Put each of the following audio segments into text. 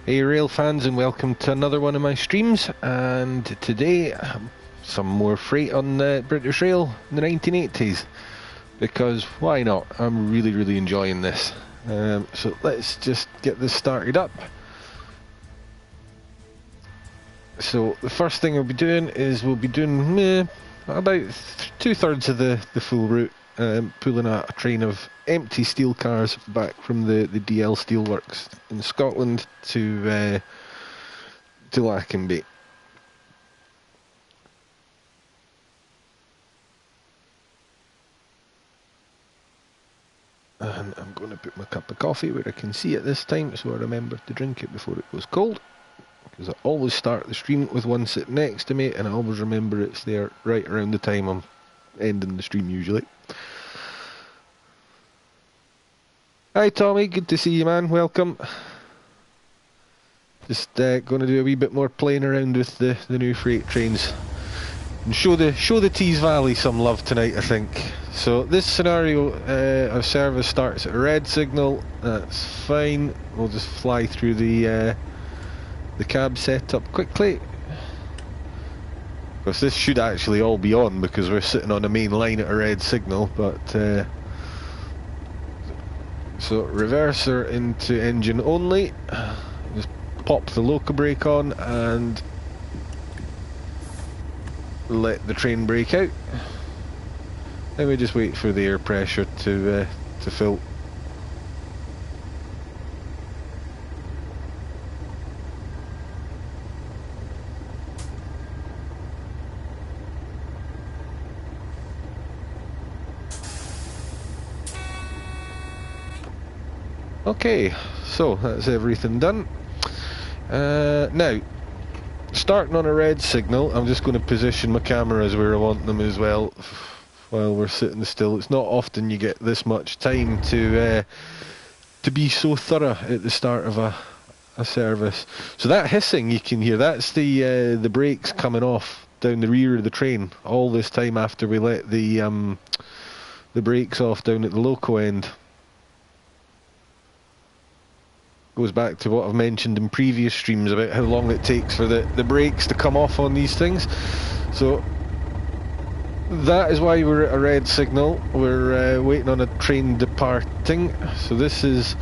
Hey rail fans, and welcome to another one of my streams. And today some more freight on the British Rail in the 1980s, because why not? I'm really enjoying this. So let's just get this started up. So the first thing we'll be doing is we'll be doing about 2/3 of the full route, pulling a train of empty steel cars back from the DL Steelworks in Scotland to Lackenby. And I'm going to put my cup of coffee where I can see it this time, so I remember to drink it before it goes cold. Because I always start the stream with one sitting next to me, and I always remember it's there right around the time I'm ending the stream usually. Hi Tommy, good to see you, man, welcome. Just going to do a wee bit more playing around with the new freight trains. And show the Tees Valley some love tonight, I think. So this scenario of service starts at a red signal, that's fine. We'll just fly through the cab setup quickly. Because this should actually all be on because we're sitting on a main line at a red signal, but so reverser into engine only. Just pop the loco brake on and let the train brake out. Then we just wait for the air pressure to fill. Okay, so that's everything done. Now, starting on a red signal, I'm just going to position my cameras where I want them as well while we're sitting still. It's not often you get this much time to be so thorough at the start of a service. So that hissing you can hear, that's the brakes coming off down the rear of the train all this time after we let the brakes off down at the loco end. Goes back to what I've mentioned in previous streams about how long it takes for the brakes to come off on these things. So that is why we're at a red signal. We're waiting on a train departing. So this is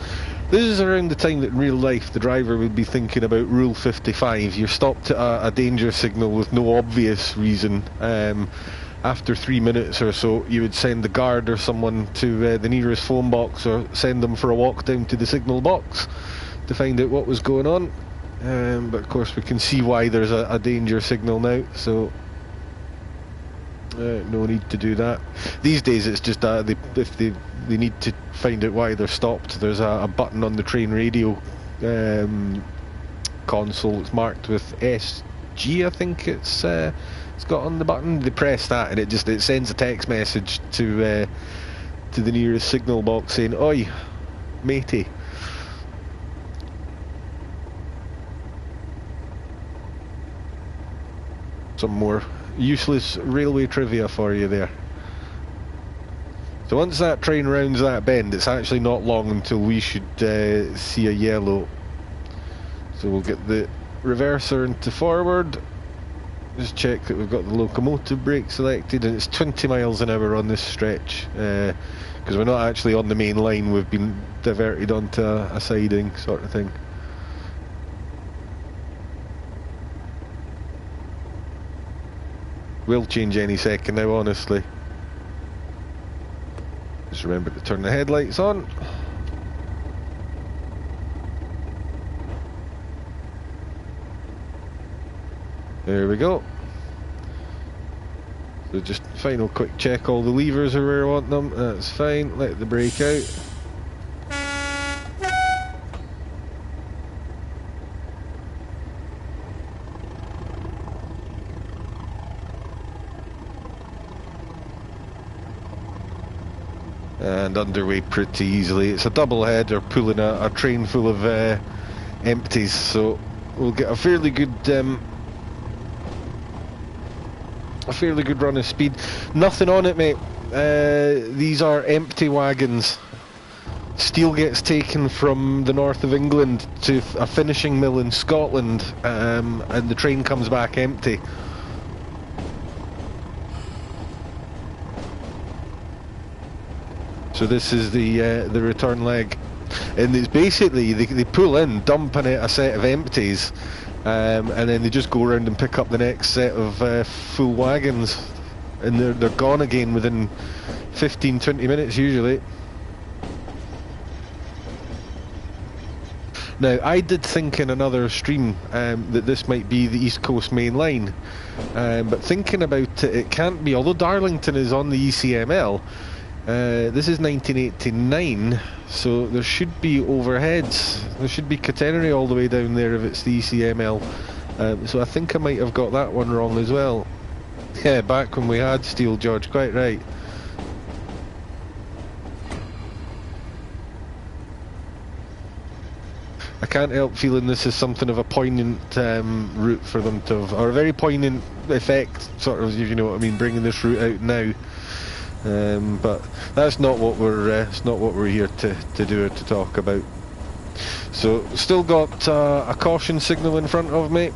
around the time that in real life the driver would be thinking about Rule 55. You're stopped at a danger signal with no obvious reason. After 3 minutes or so, you would send the guard or someone to the nearest phone box, or send them for a walk down to the signal box to find out what was going on. But of course we can see why there's a danger signal now, so no need to do that. These days it's just if they need to find out why they're stopped, there's a button on the train radio console. It's marked with SG, I think it's got on the button. They press that and it sends a text message to the nearest signal box saying, "Oi, matey." Some more useless railway trivia for you there. So once that train rounds that bend, it's actually not long until we should see a yellow. So we'll get the reverser into forward. Just check that we've got the locomotive brake selected, and it's 20 miles an hour on this stretch because we're not actually on the main line, we've been diverted onto a siding sort of thing. Will change any second now, honestly. Just remember to turn the headlights on. There we go. So just final quick check, all the levers are where I want them, that's fine. Let the brake out. And underway pretty easily. It's a double header pulling a train full of empties, so we'll get a fairly good run of speed. Nothing on it, mate. These are empty wagons, steel gets taken from the north of England to a finishing mill in Scotland, and the train comes back empty. So this is the return leg, and it's basically they pull in, dumping it a set of empties, and then they just go around and pick up the next set of full wagons, and they're gone again within 15-20 minutes usually. Now, I did think in another stream that this might be the East Coast Main Line, but thinking about it, it can't be. Although Darlington is on the ECML, this is 1989, so there should be overheads. There should be catenary all the way down there if it's the ECML. So I think I might have got that one wrong as well. Yeah, back when we had steel, George, quite right. I can't help feeling this is something of a poignant route for them to have, or a very poignant effect, sort of, if you know what I mean, bringing this route out now. But that's not what we're here to do or to talk about. So, still got a caution signal in front of me,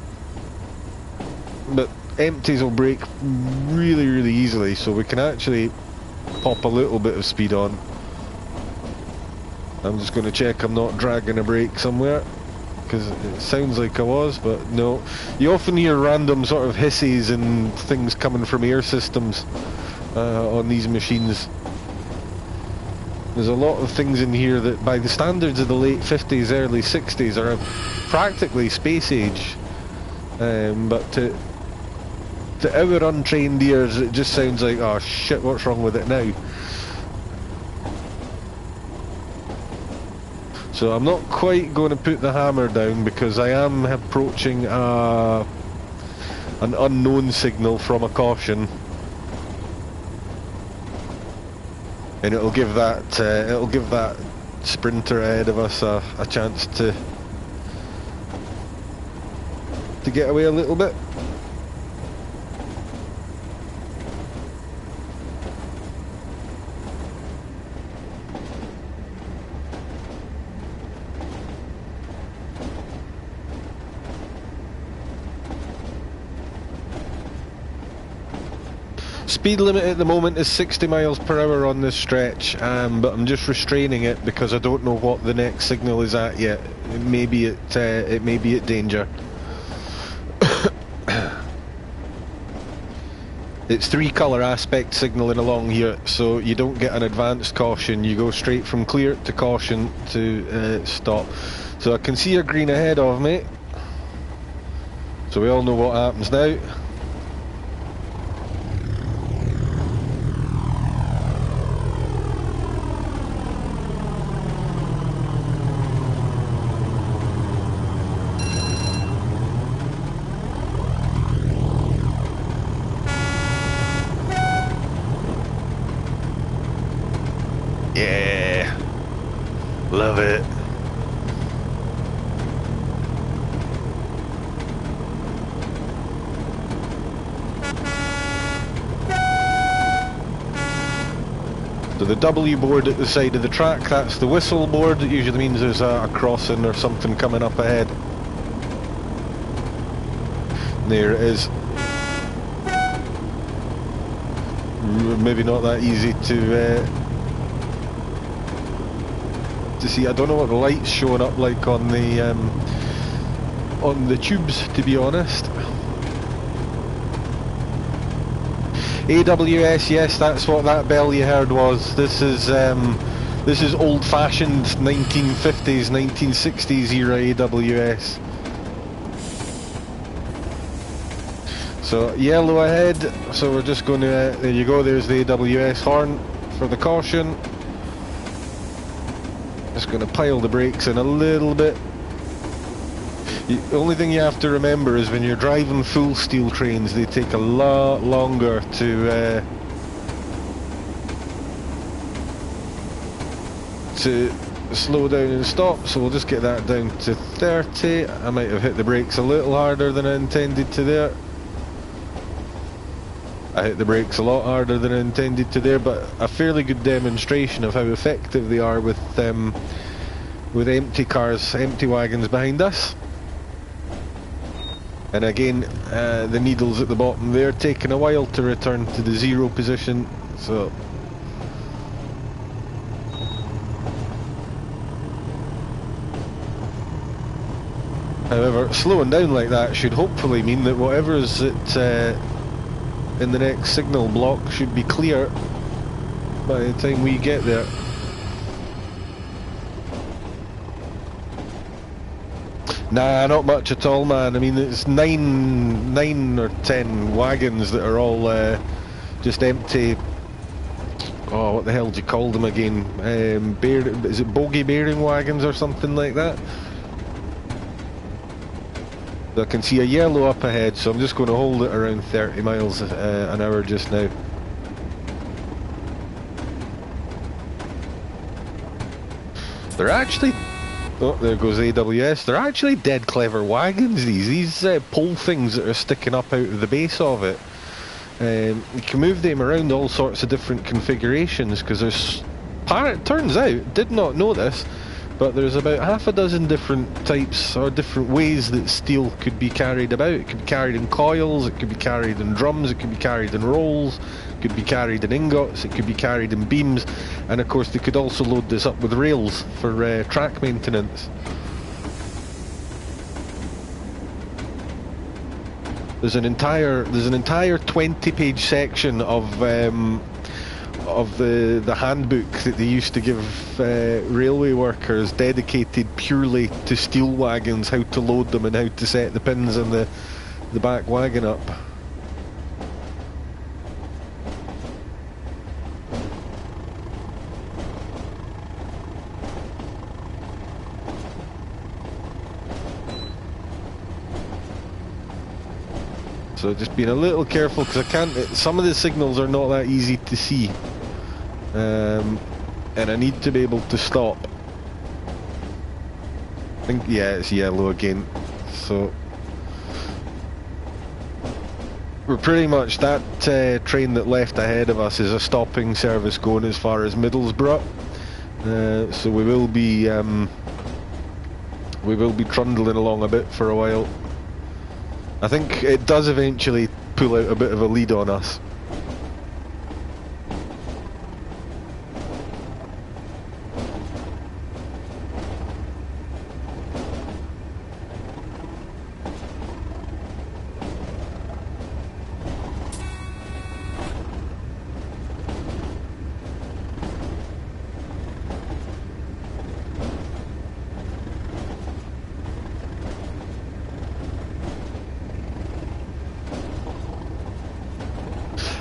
but empties will brake really, really easily, so we can actually pop a little bit of speed on. I'm just going to check I'm not dragging a brake somewhere, because it sounds like I was, but no. You often hear random sort of hisses and things coming from air systems on these machines. There's a lot of things in here that by the standards of the late 50s, early 60s are practically space age, but to our untrained ears it just sounds like, oh shit, what's wrong with it now? So I'm not quite going to put the hammer down because I am approaching an unknown signal from a caution, and it'll give that sprinter ahead of us a chance to get away a little bit. Speed limit at the moment is 60 miles per hour on this stretch, but I'm just restraining it because I don't know what the next signal is at yet. It may be at danger. It's 3-colour aspect signalling along here, so you don't get an advanced caution. You go straight from clear to caution to stop. So I can see a green ahead of me, so we all know what happens now. Yeah, love it. So the W board at the side of the track, that's the whistle board. It usually means there's a crossing or something coming up ahead. There it is. Maybe not that easy to see. I don't know what the light's showing up like on the tubes, to be honest. AWS, yes, that's what that bell you heard was. This is old-fashioned 1950s, 1960s era AWS. So yellow ahead. So we're just going to. There you go. There's the AWS horn for the caution. Just going to pile the brakes in a little bit. The only thing you have to remember is when you're driving full steel trains, they take a lot longer to slow down and stop. So we'll just get that down to 30. I might have hit the brakes a little harder than I intended to there. I hit the brakes a lot harder than I intended to there, but a fairly good demonstration of how effective they are with empty cars, empty wagons behind us. And again, the needles at the bottom there taking a while to return to the 0 position, so... However, slowing down like that should hopefully mean that whatever's in the next signal block should be clear by the time we get there. Nah, not much at all, man. I mean, it's nine or 10 wagons that are all just empty. Oh, what the hell do you call them again? Is it bogey bearing wagons or something like that? I can see a yellow up ahead, so I'm just going to hold it around 30 miles an hour just now. They're actually... Oh, there goes AWS. They're actually dead clever wagons, these pole things that are sticking up out of the base of it. You can move them around all sorts of different configurations, because there's... It turns out, did not know this, but there's about half a dozen different types or different ways that steel could be carried about. It could be carried in coils, it could be carried in drums, it could be carried in rolls, it could be carried in ingots, it could be carried in beams, and of course they could also load this up with rails for track maintenance. There's an entire 20-page section of the handbook that they used to give railway workers dedicated purely to steel wagons, how to load them and how to set the pins in the back wagon up. So just being a little careful, because I can't... Some of the signals are not that easy to see. And I need to be able to stop. I think, yeah, it's yellow again. So... We're pretty much... That train that left ahead of us is a stopping service going as far as Middlesbrough. So we will be trundling along a bit for a while. I think it does eventually pull out a bit of a lead on us.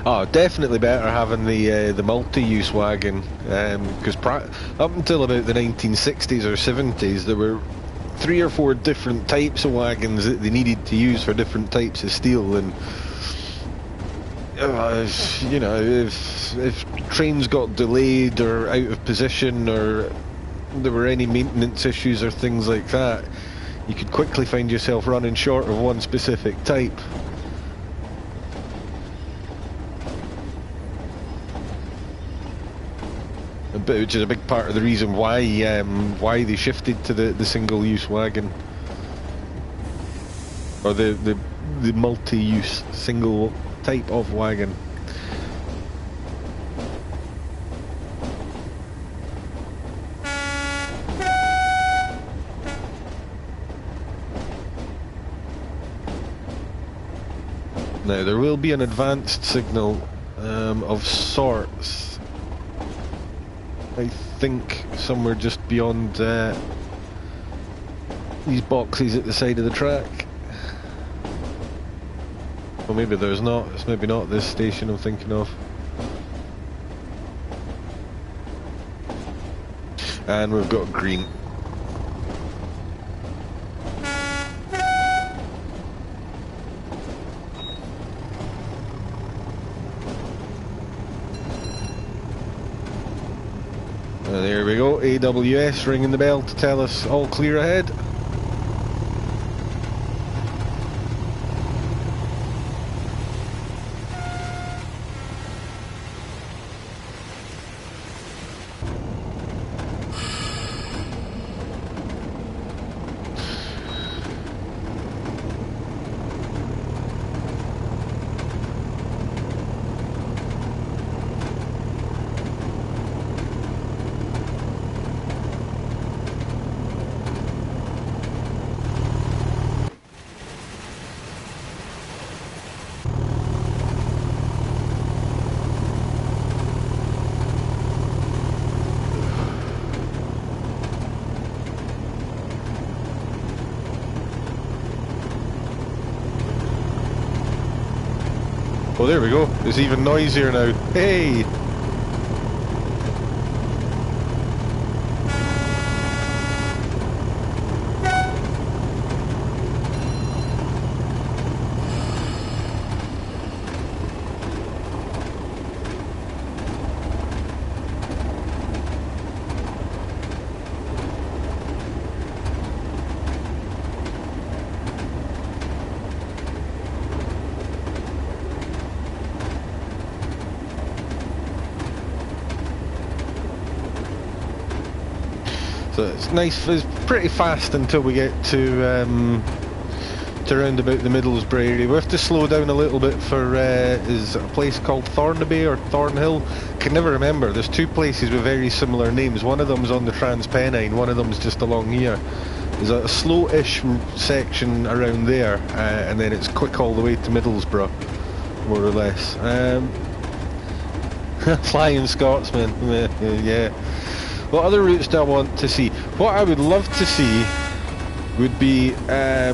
Oh, definitely better having the multi-use wagon, because up until about the 1960s or 70s there were 3 or 4 different types of wagons that they needed to use for different types of steel, and you know, if trains got delayed or out of position or there were any maintenance issues or things like that, you could quickly find yourself running short of one specific type. Which is a big part of the reason why they shifted to the single-use wagon, or the multi-use single type of wagon. Now there will be an advanced signal of sorts. I think somewhere just beyond these boxes at the side of the track. Well, maybe there's not. It's maybe not this station I'm thinking of. And we've got green. There we go, AWS ringing the bell to tell us all clear ahead. Oh, there we go. It's even noisier now. Hey! So it's nice, it's pretty fast until we get to round about the Middlesbrough area. We have to slow down a little bit for, is it a place called Thornaby or Thornhill? Can never remember. There's two places with very similar names. One of them's on the Transpennine, one of them's just along here. There's a slow-ish section around there, and then it's quick all the way to Middlesbrough, more or less. Flying Scotsman, yeah. What other routes do I want to see? What I would love to see would be a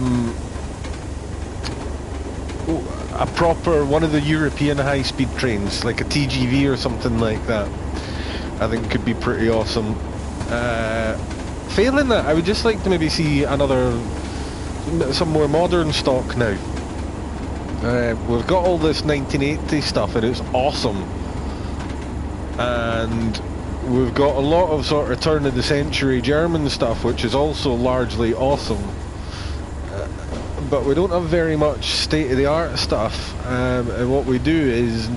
proper one of the European high-speed trains, like a TGV or something like that. I think could be pretty awesome. Failing that, I would just like to maybe see some more modern stock now. We've got all this 1980 stuff and it's awesome. And we've got a lot of sort of turn of the century German stuff, which is also largely awesome. But we don't have very much state-of-the-art stuff, and what we do is,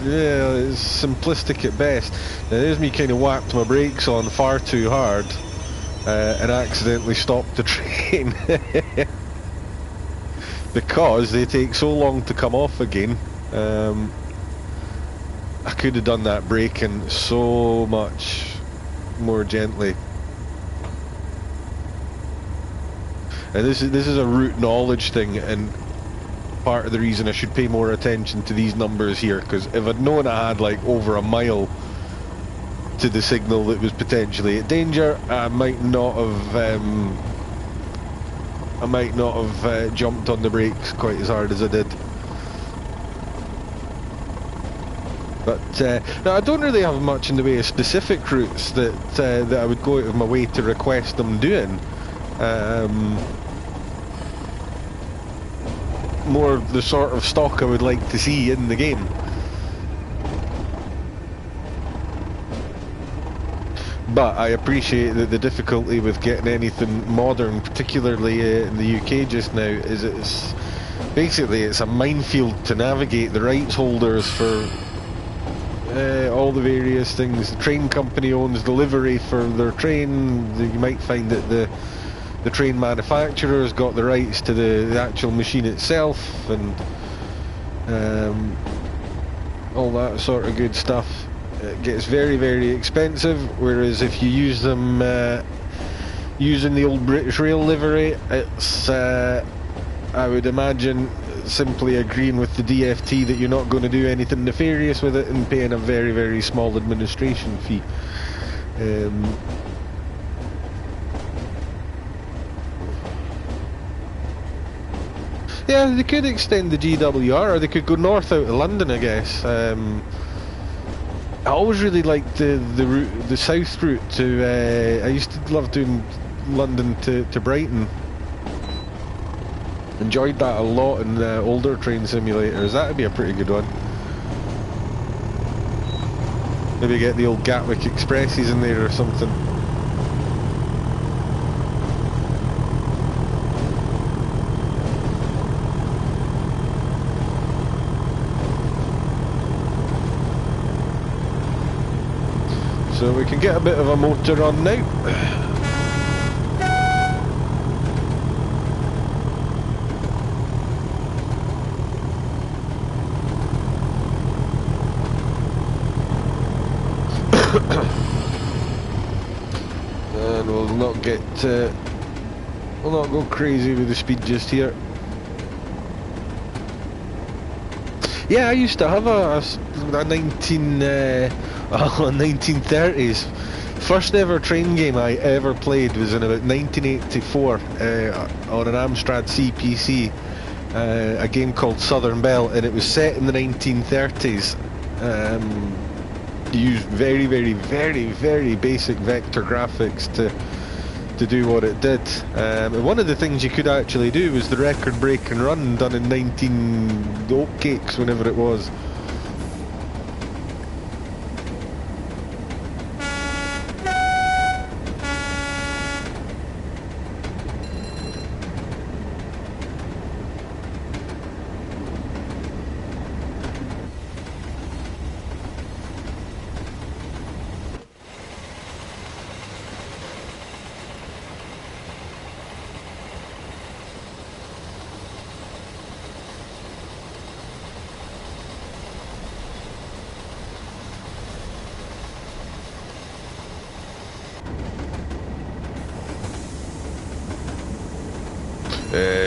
yeah, it's simplistic at best. Now there's me kind of whacked my brakes on far too hard, and accidentally stopped the train. Because they take so long to come off again. I could have done that braking so much more gently. And this is a route knowledge thing, and part of the reason I should pay more attention to these numbers here, because if I'd known I had like over a mile to the signal that was potentially at danger, I might not have jumped on the brakes quite as hard as I did. But no, I don't really have much in the way of specific routes that I would go out of my way to request them doing. More the sort of stock I would like to see in the game. But I appreciate that the difficulty with getting anything modern, particularly in the UK just now, is it's a minefield to navigate the rights holders for all the various things. The train company owns the livery for their train. You might find that the train manufacturer's got the rights to the actual machine itself, and all that sort of good stuff. It gets very, very expensive, whereas if you use them using the old British Rail livery, it's I would imagine simply agreeing with the DFT that you're not going to do anything nefarious with it and paying a very, very small administration fee. Yeah, they could extend the GWR, or they could go north out of London, I guess. I always really liked the south route to. I used to love doing London to Brighton. Enjoyed that a lot in older train simulators. That would be a pretty good one. Maybe get the old Gatwick Expresses in there or something. So we can get a bit of a motor on now. And we'll not get, we'll not go crazy with the speed just here. Yeah, I used to have a 1930s. First ever train game I ever played was in about 1984 on an Amstrad CPC. a game called Southern Belle, and it was set in the 1930s. You used very, very, very, very basic vector graphics to do what it did. And one of the things you could actually do was the record break and run done in 19 oatcakes, whenever it was.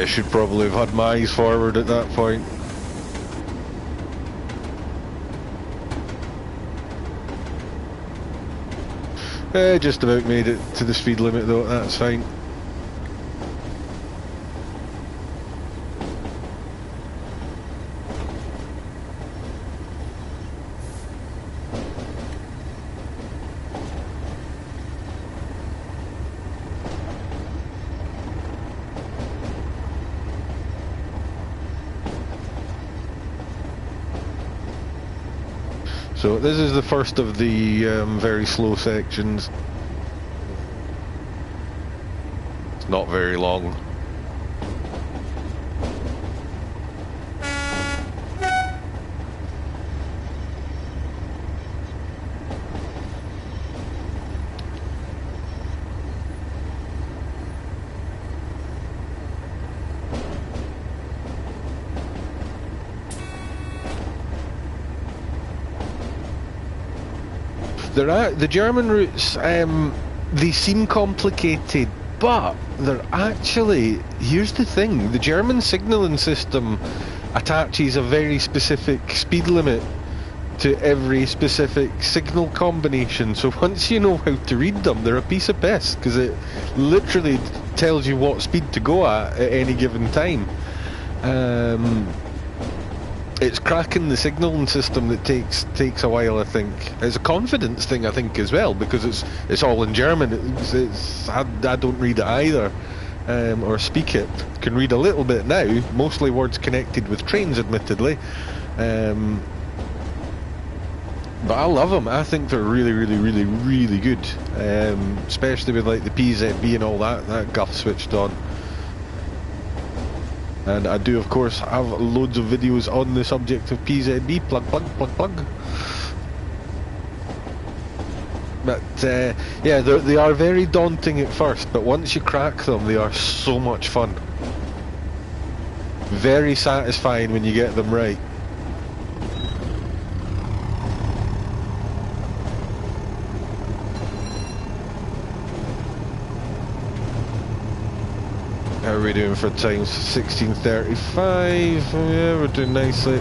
Should probably have had my eyes forward at that point. Just about made it to the speed limit though, that's fine. So this is the first of the very slow sections. It's not very long. The German routes, they seem complicated, but they're actually, here's the thing, the German signalling system attaches a very specific speed limit to every specific signal combination, so once you know how to read them, they're a piece of piss, because it literally tells you what speed to go at any given time. It's cracking the signalling system that takes a while, I think. It's a confidence thing, I think, as well, because it's all in German. I don't read it either, or speak it. Can read a little bit now, mostly words connected with trains, admittedly. But I love them. I think they're really, really, really, really good. Especially with like the PZB and all that guff switched on. And I do, of course, have loads of videos on the subject of PZB. Plug, plug, plug, plug. But yeah, they are very daunting at first, but once you crack them, they are so much fun. Very satisfying when you get them right. How are we doing for times? 16:35. Yeah, we're doing nicely.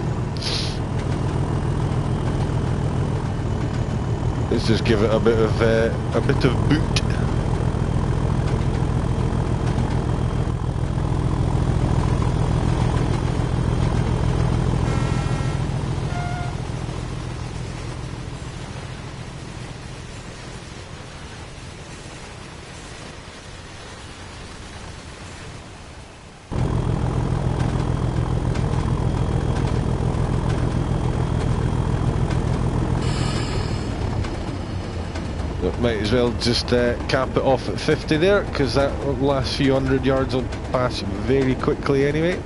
Let's just give it a bit of boot. Might as well just cap it off at 50 there, because that last few hundred yards will pass very quickly anyway.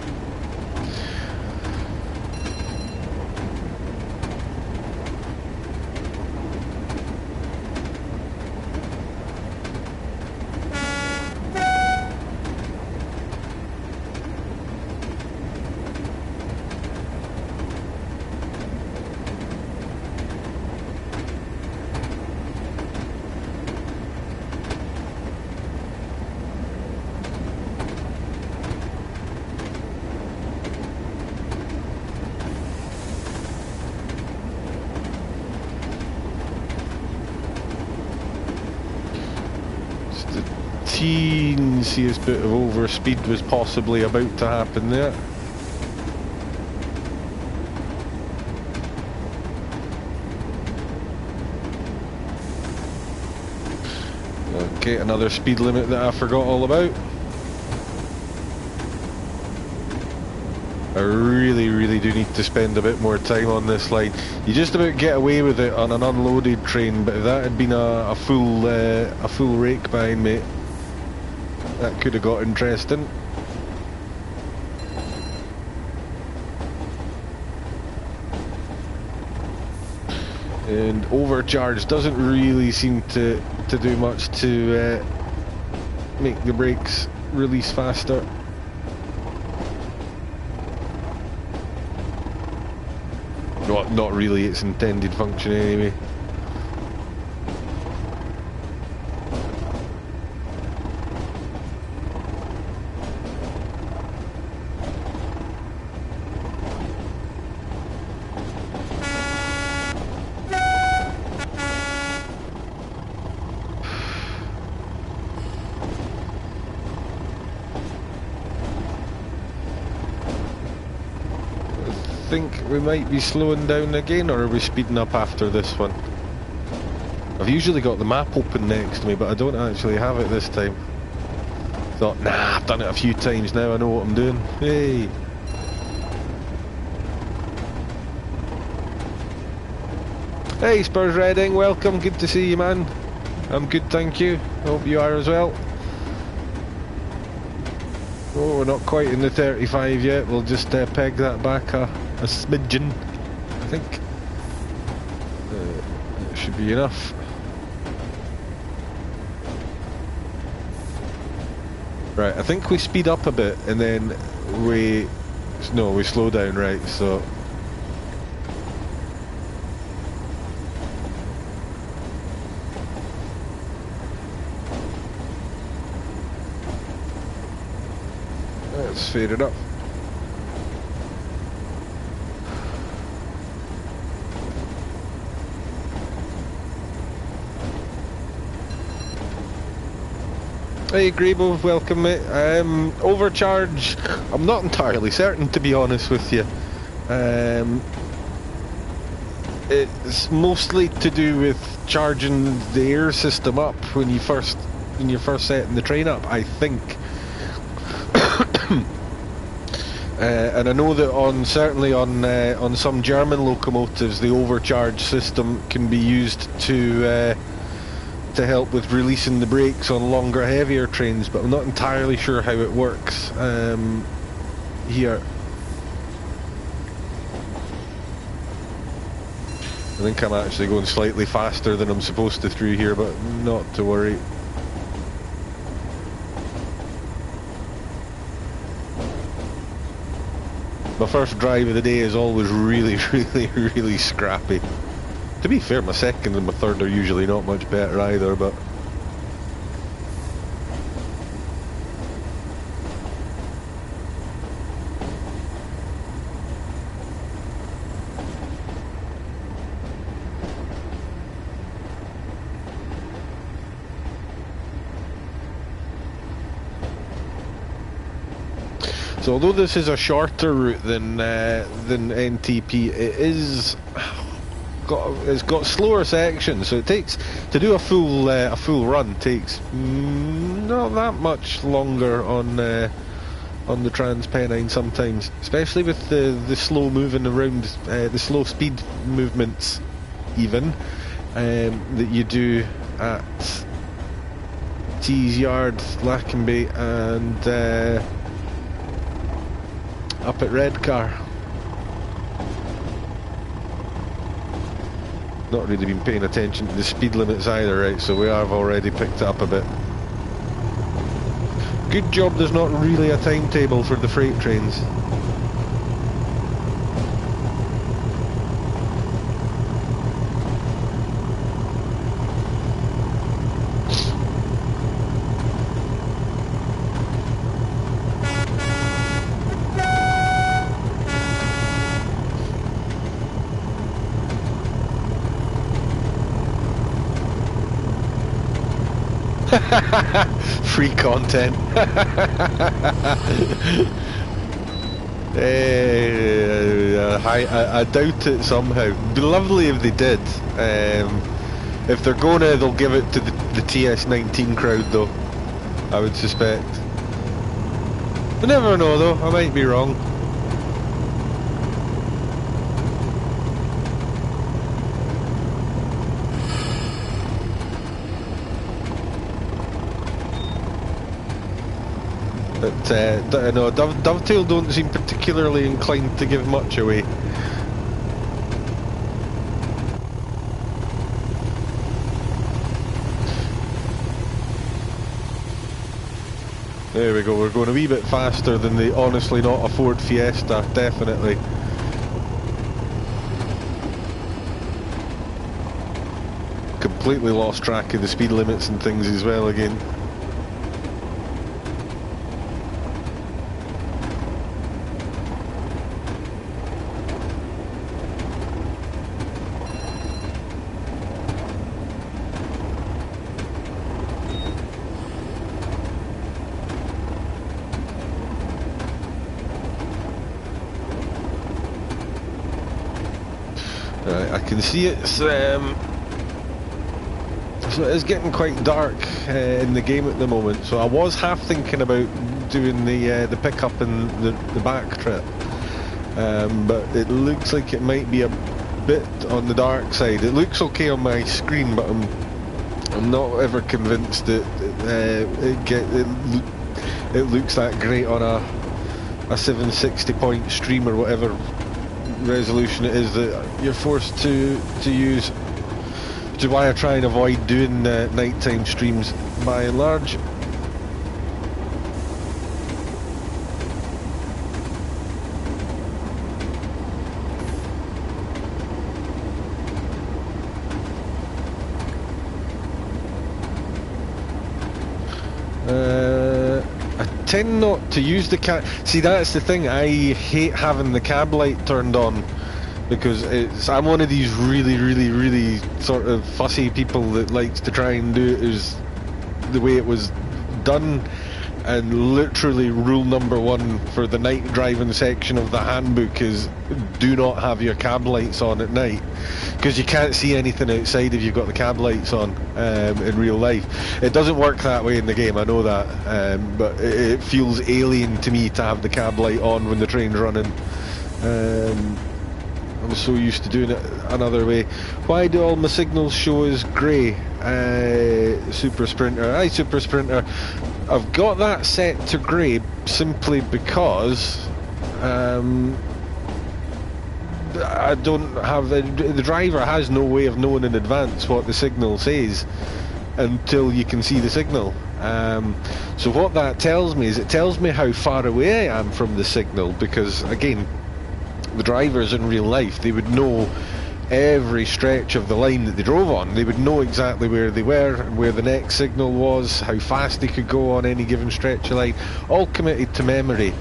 Teensy bit of overspeed was possibly about to happen there. Okay, another speed limit that I forgot all about. I really do need to spend a bit more time on this line. You just about get away with it on an unloaded train, but if that had been a full rake behind me, that could have got interesting. And overcharge doesn't really seem to do much to make the brakes release faster. Not really its intended function anyway. I think we might be slowing down again, or are we speeding up after this one? I've usually got the map open next to me, but I don't actually have it this time. Thought, nah, I've done it a few times now, I know what I'm doing. Hey! Hey Spurs Reading, welcome, good to see you, man. I'm good, thank you. Hope you are as well. Oh, we're not quite in the 35 yet, we'll just peg that back a smidgen, I think. That should be enough. Right, I think we speed up a bit and then we slow down, right, so let's fade it up. Hey Grebo, welcome mate. Overcharge, I'm not entirely certain to be honest with you. It's mostly to do with charging the air system up when you're first setting the train up, I think. And I know that certainly on some German locomotives, the overcharge system can be used to help with releasing the brakes on longer, heavier trains, but I'm not entirely sure how it works here. I think I'm actually going slightly faster than I'm supposed to through here, but not to worry. My first drive of the day is always really scrappy. To be fair, my second and my third are usually not much better either, but... So although this is a shorter route than NTP, it's got slower sections, so it takes to do a full run takes not that much longer on the Transpennine sometimes, especially with the slow moving around, the slow speed movements even that you do at Tees Yard, Lackenby and up at Redcar. Not really been paying attention to the speed limits either, right, so we have already picked it up a bit. Good job there's not really a timetable for the freight trains. Free content. I doubt it somehow. It'd be lovely if they did. If they're gonna, they'll give it to the TS19 crowd though, I would suspect. I never know though, I might be wrong. But no, Dovetail don't seem particularly inclined to give much away. There we go, we're going a wee bit faster than the honestly not a Ford Fiesta, definitely. Completely lost track of the speed limits and things as well again. I can see it's so it's getting quite dark in the game at the moment. So I was half thinking about doing the pickup and the back trip, but it looks like it might be a bit on the dark side. It looks okay on my screen, but I'm not ever convinced that it looks that great on a 760 point stream or whatever resolution it is that you're forced to use, which is why I try and avoid doing nighttime streams by and large. I tend not to use the cab. See, that's the thing, I hate having the cab light turned on, because I'm one of these really sort of fussy people that likes to try and do it as the way it was done, and literally rule number one for the night driving section of the handbook is do not have your cab lights on at night, because you can't see anything outside if you've got the cab lights on in real life. It doesn't work that way in the game, I know that, but it feels alien to me to have the cab light on when the train's running. I'm so used to doing it another way. Why do all my signals show as grey? Super Sprinter. Aye, Super Sprinter. I've got that set to grey simply because I don't have the driver has no way of knowing in advance what the signal says until you can see the signal. So what that tells me is it tells me how far away I am from the signal, because again, the drivers in real life, they would know every stretch of the line that they drove on. They would know exactly where they were and where the next signal was, how fast they could go on any given stretch of line, all committed to memory.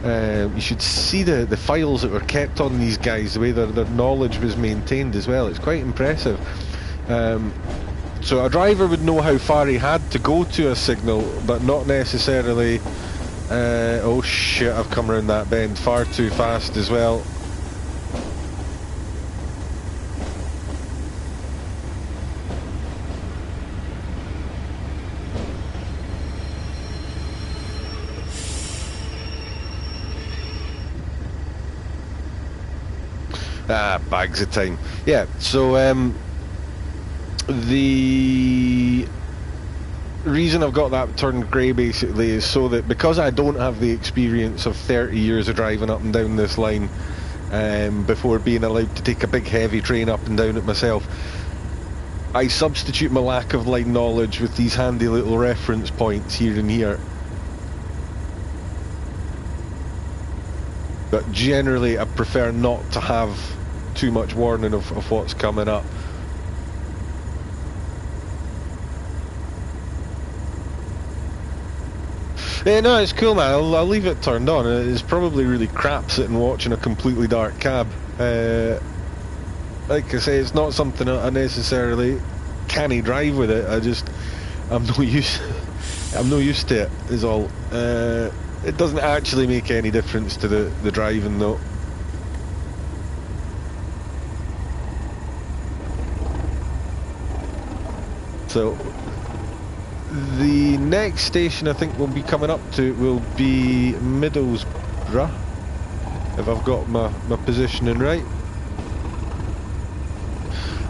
You should see the files that were kept on these guys, the way their knowledge was maintained as well. It's quite impressive. So a driver would know how far he had to go to a signal, but not necessarily... oh shit, I've come around that bend far too fast as well. Bags of time. Yeah, so the reason I've got that turned grey basically is so that, because I don't have the experience of 30 years of driving up and down this line before being allowed to take a big heavy train up and down it myself, I substitute my lack of line knowledge with these handy little reference points here and here. But generally I prefer not to have too much warning of what's coming up. Yeah, no, it's cool, man. I'll leave it turned on. It's probably really crap sitting watching a completely dark cab. Like I say, it's not something I necessarily canny drive with it. I'm no use to it, is all. It doesn't actually make any difference to the driving though. So the next station I think we'll be coming up to will be Middlesbrough, if I've got my positioning right.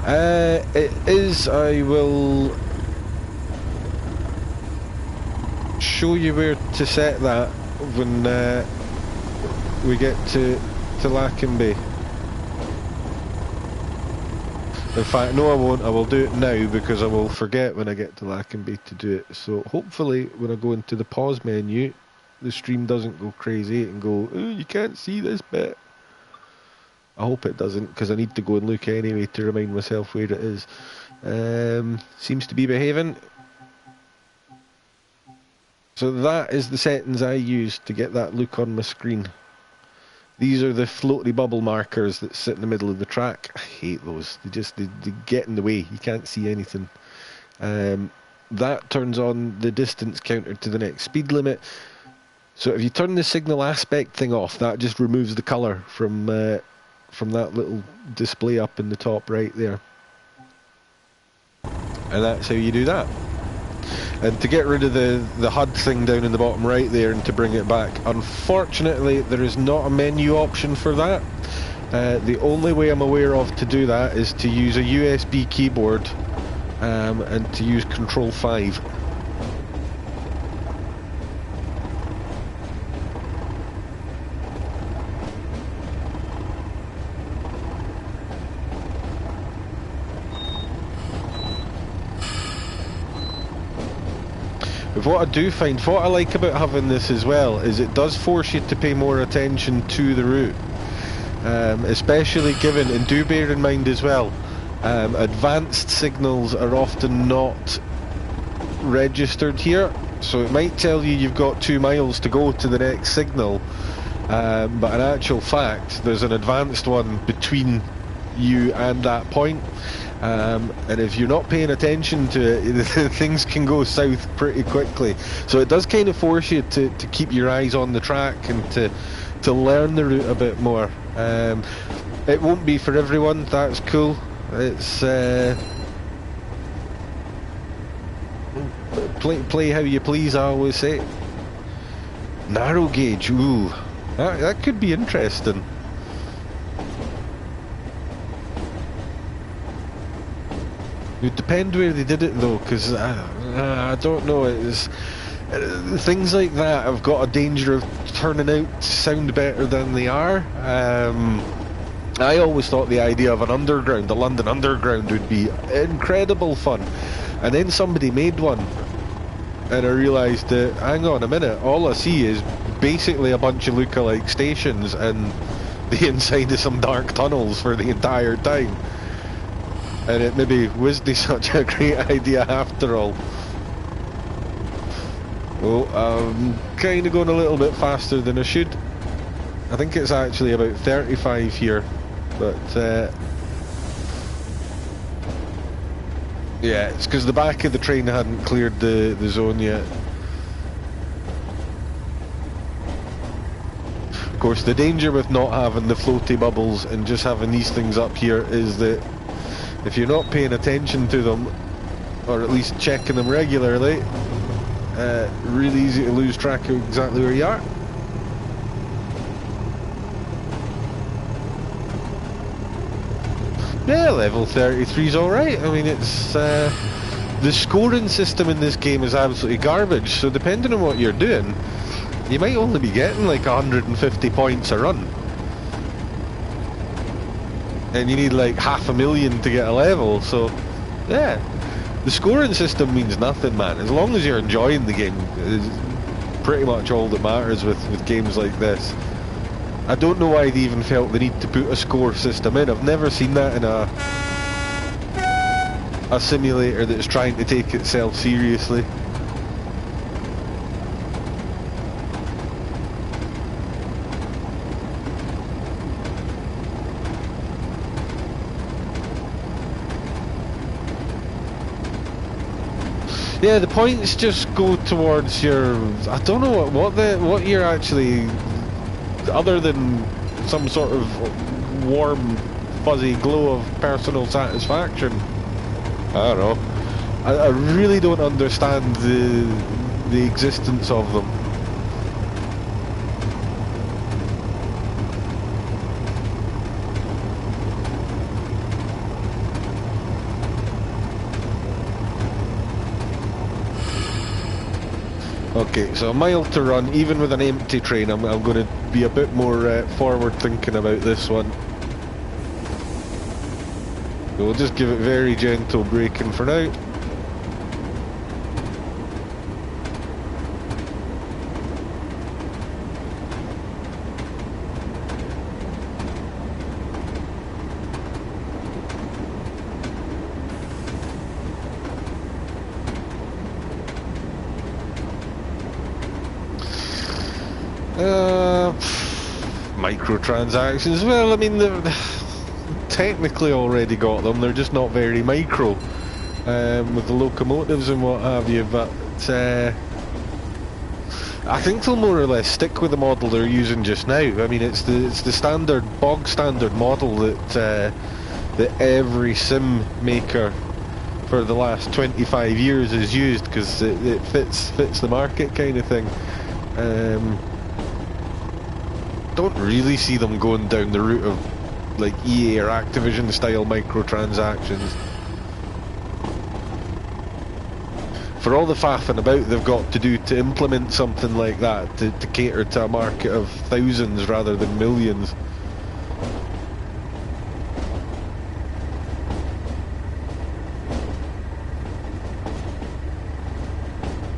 It is. I will show you where to set that when we get to Lackenby. In fact, no I won't, I will do it now because I will forget when I get to Lackenby to do it. So hopefully when I go into the pause menu, the stream doesn't go crazy and go, oh, you can't see this bit. I hope it doesn't, because I need to go and look anyway to remind myself where it is. Seems to be behaving. So that is the settings I use to get that look on my screen. These are the floaty bubble markers that sit in the middle of the track. I hate those. They get in the way. You can't see anything. That turns on the distance counter to the next speed limit. So if you turn the signal aspect thing off, that just removes the colour from that little display up in the top right there. And that's how you do that. And to get rid of the HUD thing down in the bottom right there and to bring it back, unfortunately there is not a menu option for that. The only way I'm aware of to do that is to use a USB keyboard and to use Control 5. What I do find, what I like about having this as well, is it does force you to pay more attention to the route. Especially given, and do bear in mind as well, advanced signals are often not registered here. So it might tell you you've got 2 miles to go to the next signal, but in actual fact there's an advanced one between you and that point. And if you're not paying attention to it, things can go south pretty quickly. So it does kind of force you to keep your eyes on the track and to learn the route a bit more. It won't be for everyone, that's cool. It's play how you please, I always say. Narrow gauge, ooh, that could be interesting. It would depend where they did it though, because I don't know. It's things like that have got a danger of turning out to sound better than they are. I always thought the idea of an underground, the London Underground, would be incredible fun, and then somebody made one, and I realised that hang on a minute, all I see is basically a bunch of lookalike stations and the inside of some dark tunnels for the entire time. And it maybe wasn't such a great idea after all. Oh, I'm kind of going a little bit faster than I should. I think it's actually about 35 here, but yeah, it's because the back of the train hadn't cleared the zone yet. Of course, the danger with not having the floaty bubbles and just having these things up here is that if you're not paying attention to them, or at least checking them regularly, really easy to lose track of exactly where you are. Yeah, level 33 is alright. I mean, it's the scoring system in this game is absolutely garbage, so depending on what you're doing, you might only be getting like 150 points a run. And you need like 500,000 to get a level, so yeah, the scoring system means nothing, man. As long as you're enjoying the game, is pretty much all that matters with games like this. I don't know why they even felt the need to put a score system in. I've never seen that in a simulator that's trying to take itself seriously. Yeah, the points just go towards your. I don't know what you're actually, other than some sort of warm, fuzzy glow of personal satisfaction. I don't know. I really don't understand the existence of them. Okay, so a mile to run, even with an empty train. I'm going to be a bit more forward thinking about this one. We'll just give it very gentle braking for now. Microtransactions, well, I mean, they've technically already got them, they're just not very micro with the locomotives and what have you, but I think they'll more or less stick with the model they're using just now. I mean, it's the standard, bog standard model that every sim maker for the last 25 years has used, because it fits the market kind of thing. Don't really see them going down the route of like EA or Activision style microtransactions. For all the faffing about they've got to do to implement something like that to cater to a market of thousands rather than millions.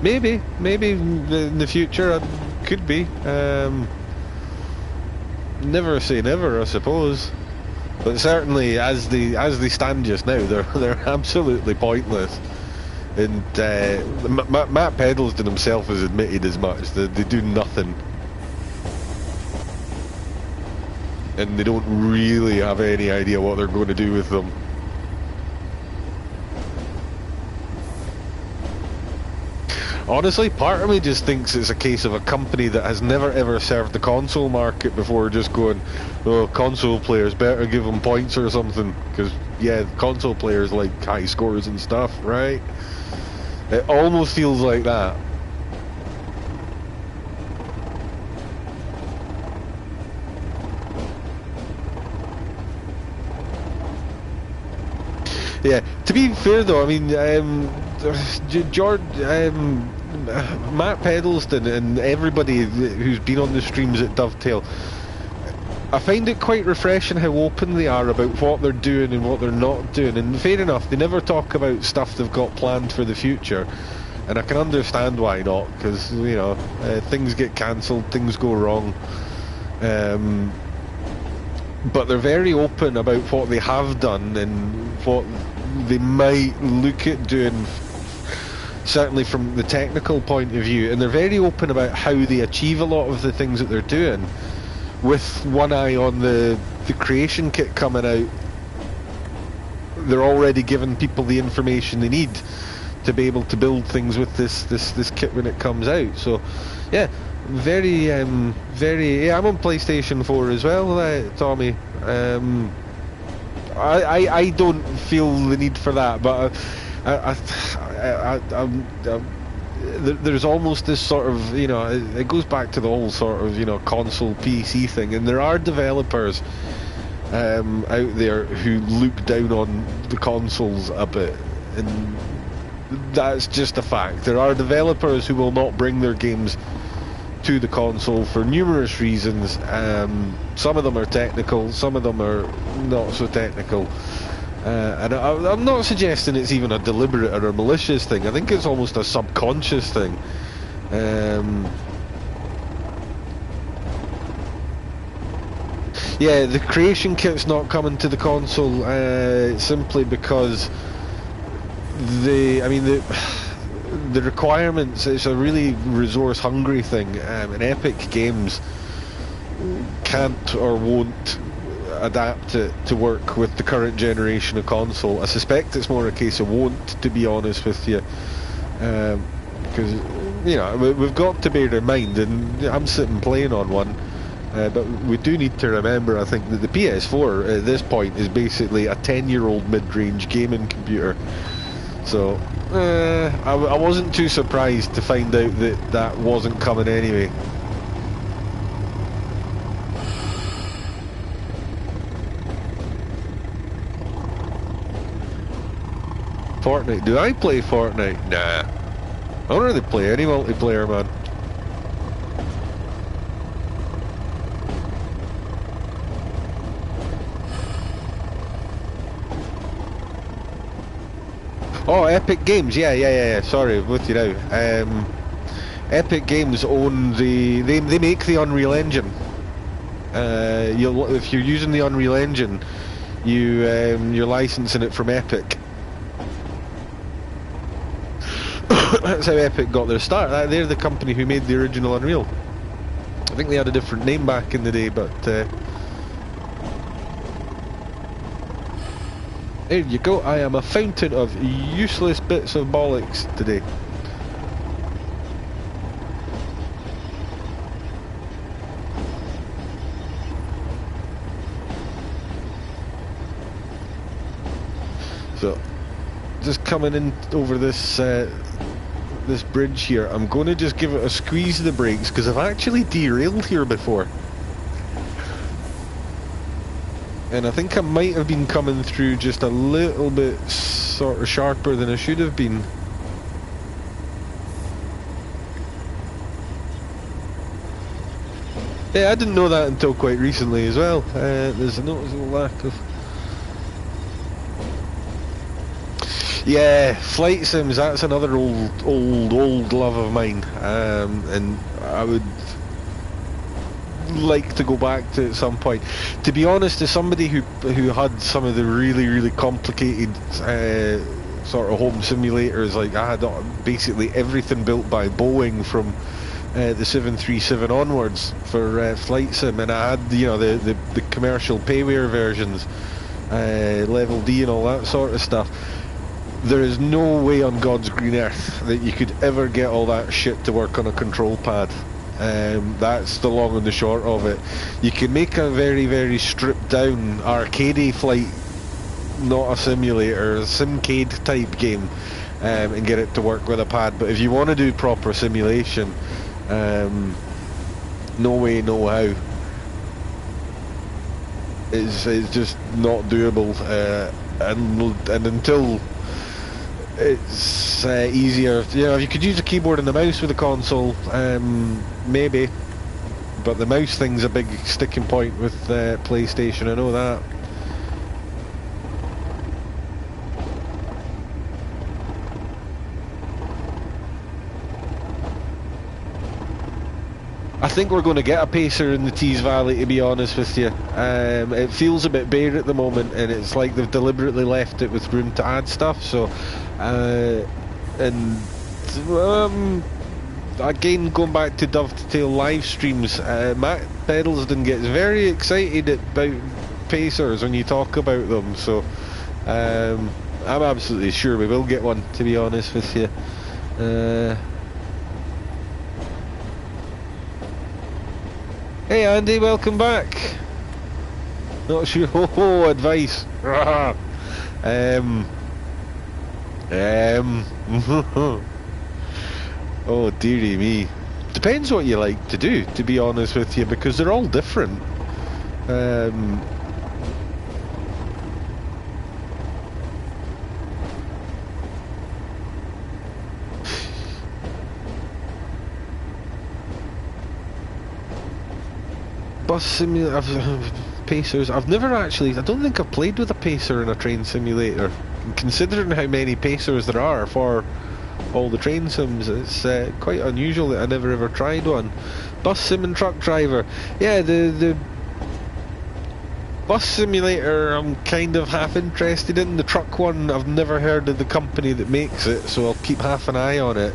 Maybe in the future it could be. Never say never, I suppose. But certainly, as they stand just now, they're absolutely pointless. And Matt Peddleston himself has admitted as much. That they do nothing, and they don't really have any idea what they're going to do with them. Honestly, part of me just thinks it's a case of a company that has never ever served the console market before just going, oh, console players, better give them points or something, because, yeah, console players like high scores and stuff, right? It almost feels like that. Yeah, to be fair though, I mean, Matt Peddleston and everybody who's been on the streams at Dovetail, I find it quite refreshing how open they are about what they're doing and what they're not doing. And fair enough, they never talk about stuff they've got planned for the future, and I can understand why not, because, you know, things get cancelled, things go wrong. But they're very open about what they have done and what they might look at doing, certainly from the technical point of view, and they're very open about how they achieve a lot of the things that they're doing, with one eye on the creation kit coming out. They're already giving people the information they need to be able to build things with this kit when it comes out. So yeah, very yeah, I'm on PlayStation 4 as well, Tommy. I don't feel the need for that, but there's almost this sort of, you know, it goes back to the whole sort of, you know, console PC thing, and there are developers out there who look down on the consoles a bit, and that's just a fact. There are developers who will not bring their games to the console for numerous reasons. Some of them are technical, some of them are not so technical, and I'm not suggesting it's even a deliberate or a malicious thing. I think it's almost a subconscious thing. Yeah, the creation kit's not coming to the console simply because the requirements, it's a really resource hungry thing, and Epic Games can't or won't adapt it to work with the current generation of console. I suspect it's more a case of won't, to be honest with you, because, you know, we've got to bear in mind, and I'm sitting playing on one, but we do need to remember, I think, that the PS4 at this point is basically a 10-year-old mid-range gaming computer. So I wasn't too surprised to find out that that wasn't coming anyway. Fortnite. Do I play Fortnite? Nah. I don't really play any multiplayer, man. Oh, Epic Games. Yeah. Sorry, I'm with you now. Epic Games own they make the Unreal Engine. If you're using the Unreal Engine, you're licensing it from Epic. That's how Epic got their start. They're the company who made the original Unreal. I think they had a different name back in the day, but there you go. I am a fountain of useless bits of bollocks today. So, just coming in over this this bridge here, I'm going to just give it a squeeze of the brakes because I've actually derailed here before. And I think I might have been coming through just a little bit sort of sharper than I should have been. Yeah, I didn't know that until quite recently as well. There's a noticeable lack of... Yeah, flight sims, that's another old love of mine. And I would like to go back to at some point. To be honest, as somebody who had some of the really complicated sort of home simulators, like I had basically everything built by Boeing from the 737 onwards for flight sim, and I had the commercial payware versions, level D and all that sort of stuff. There is no way on God's green earth that you could ever get all that shit to work on a control pad. That's the long and the short of it. You can make a very stripped down arcadey flight, not a simulator, a simcade type game, and get it to work with a pad. But if you want to do proper simulation, no way, no how. It's just not doable, and until it's easier, if you could use a keyboard and a mouse with a console, maybe, but the mouse thing's a big sticking point with PlayStation, I know that. I think we're going to get a pacer in the Tees Valley, to be honest with you. It feels a bit bare at the moment, and it's like they've deliberately left it with room to add stuff, so again, going back to Dovetail live streams, Matt Pedalston gets very excited about pacers when you talk about them, so I'm absolutely sure we will get one, to be honest with you. Hey Andy, welcome back. Not sure. Oh, advice. Oh dearie me. Depends what you like to do, to be honest with you, because they're all different. Bus simulator, pacers. I've never actually. I don't think I've played with a pacer in a train simulator. Considering how many pacers there are for all the train sims, it's quite unusual that I never ever tried one. Bus sim and truck driver. Yeah, the bus simulator I'm kind of half interested in. The truck one, I've never heard of the company that makes it, so I'll keep half an eye on it.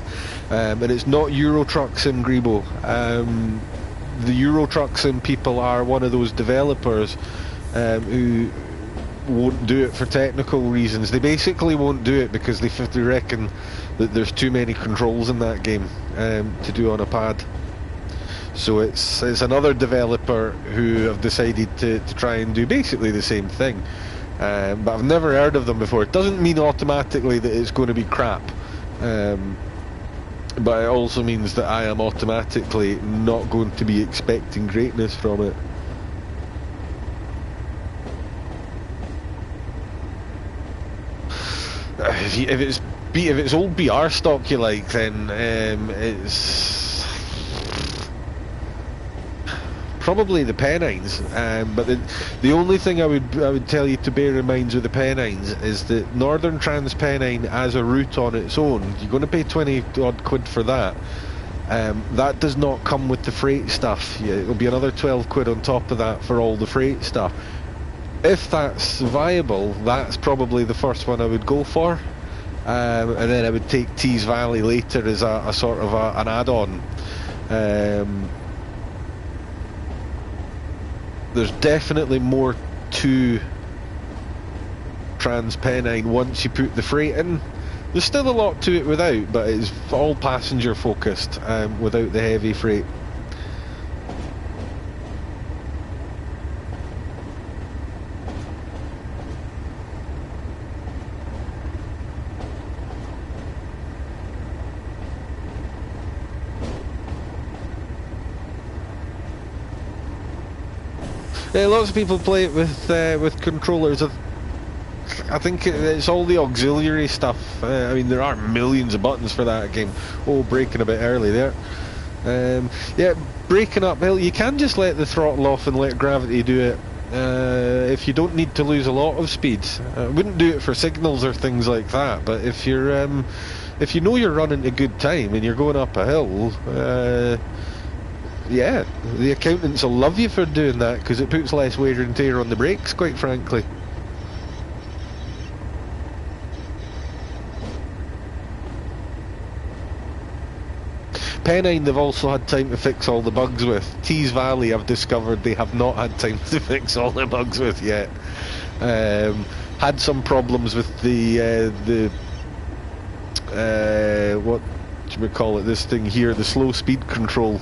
And it's not Euro Truck Sim Grebo. The Euro Truck Sim people are one of those developers who won't do it for technical reasons. They basically won't do it because they reckon that there's too many controls in that game to do on a pad. So it's another developer who have decided to try and do basically the same thing. But I've never heard of them before. It doesn't mean automatically that it's going to be crap. But it also means that I am automatically not going to be expecting greatness from it. If it's old BR stock you like, then it's probably the Pennines. But the only thing I would tell you to bear in mind with the Pennines is that Northern Trans Pennine as a route on its own, you're going to pay 20 odd quid for that. That does not come with the freight stuff. It'll be another 12 quid on top of that for all the freight stuff. If that's viable, that's probably the first one I would go for, and then I would take Tees Valley later as a sort of an add-on. There's definitely more to Trans Pennine once you put the freight in. There's still a lot to it without, but it's all passenger focused without the heavy freight. Yeah, lots of people play it with controllers. I think it's all the auxiliary stuff. I mean, there are millions of buttons for that game. Oh, braking a bit early there. Yeah, braking uphill, you can just let the throttle off and let gravity do it. If you don't need to lose a lot of speed. I wouldn't do it for signals or things like that, but if you know you're running a good time and you're going up a hill, yeah, the accountants will love you for doing that because it puts less wear and tear on the brakes, quite frankly. Pennine they've also had time to fix all the bugs with. Tees Valley I've discovered they have not had time to fix all the bugs with yet. Had some problems with the what do we call it, this thing here, the slow speed control.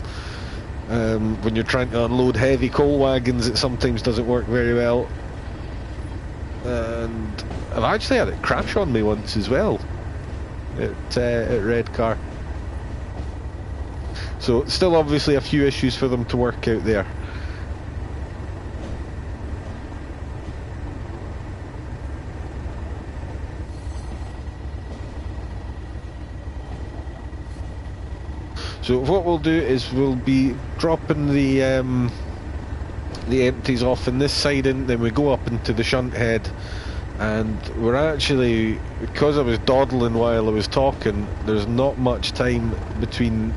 When you're trying to unload heavy coal wagons, it sometimes doesn't work very well. And I've actually had it crash on me once as well at Redcar. So still obviously a few issues for them to work out there. So what we'll do is we'll be dropping the empties off in this side, and then we go up into the shunt head, and we're actually, because I was dawdling while I was talking, there's not much time between.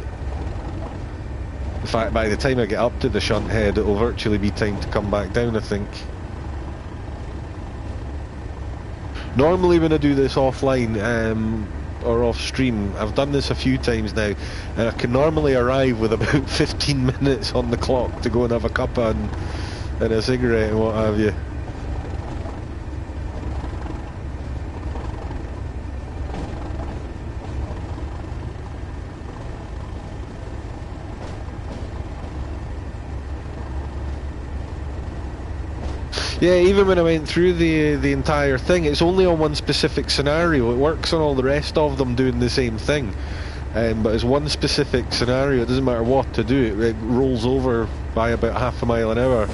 In fact, by the time I get up to the shunt head, it'll virtually be time to come back down, I think. Normally when I do this offline, or off stream, I've done this a few times now, and I can normally arrive with about 15 minutes on the clock to go and have a cuppa and a cigarette and what have you. Yeah, even when I went through the entire thing, it's only on one specific scenario. It works on all the rest of them doing the same thing. But it's one specific scenario, it doesn't matter what to do, it rolls over by about half a mile an hour.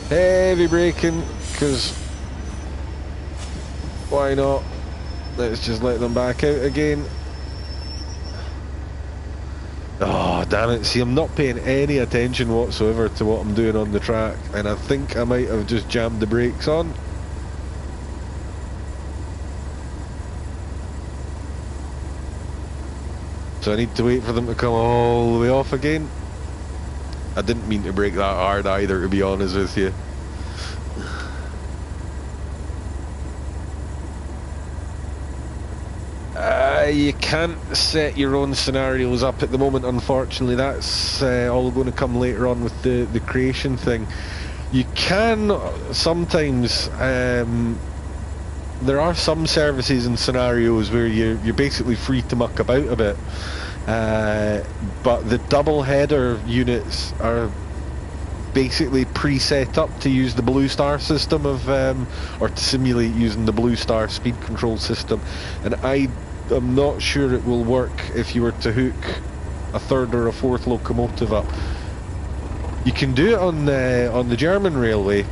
Heavy braking, because why not? Let's just let them back out again. Oh, damn it. See, I'm not paying any attention whatsoever to what I'm doing on the track, and I think I might have just jammed the brakes on. So I need to wait for them to come all the way off again. I didn't mean to brake that hard either, to be honest with you. You can't set your own scenarios up at the moment, unfortunately. That's all going to come later on with the creation thing. You can sometimes, there are some services and scenarios where you're basically free to muck about a bit, but the double header units are basically pre-set up to use the Blue Star system of, or to simulate using the Blue Star speed control system, and I'm not sure it will work if you were to hook a third or a fourth locomotive up. You can do it on the German railway.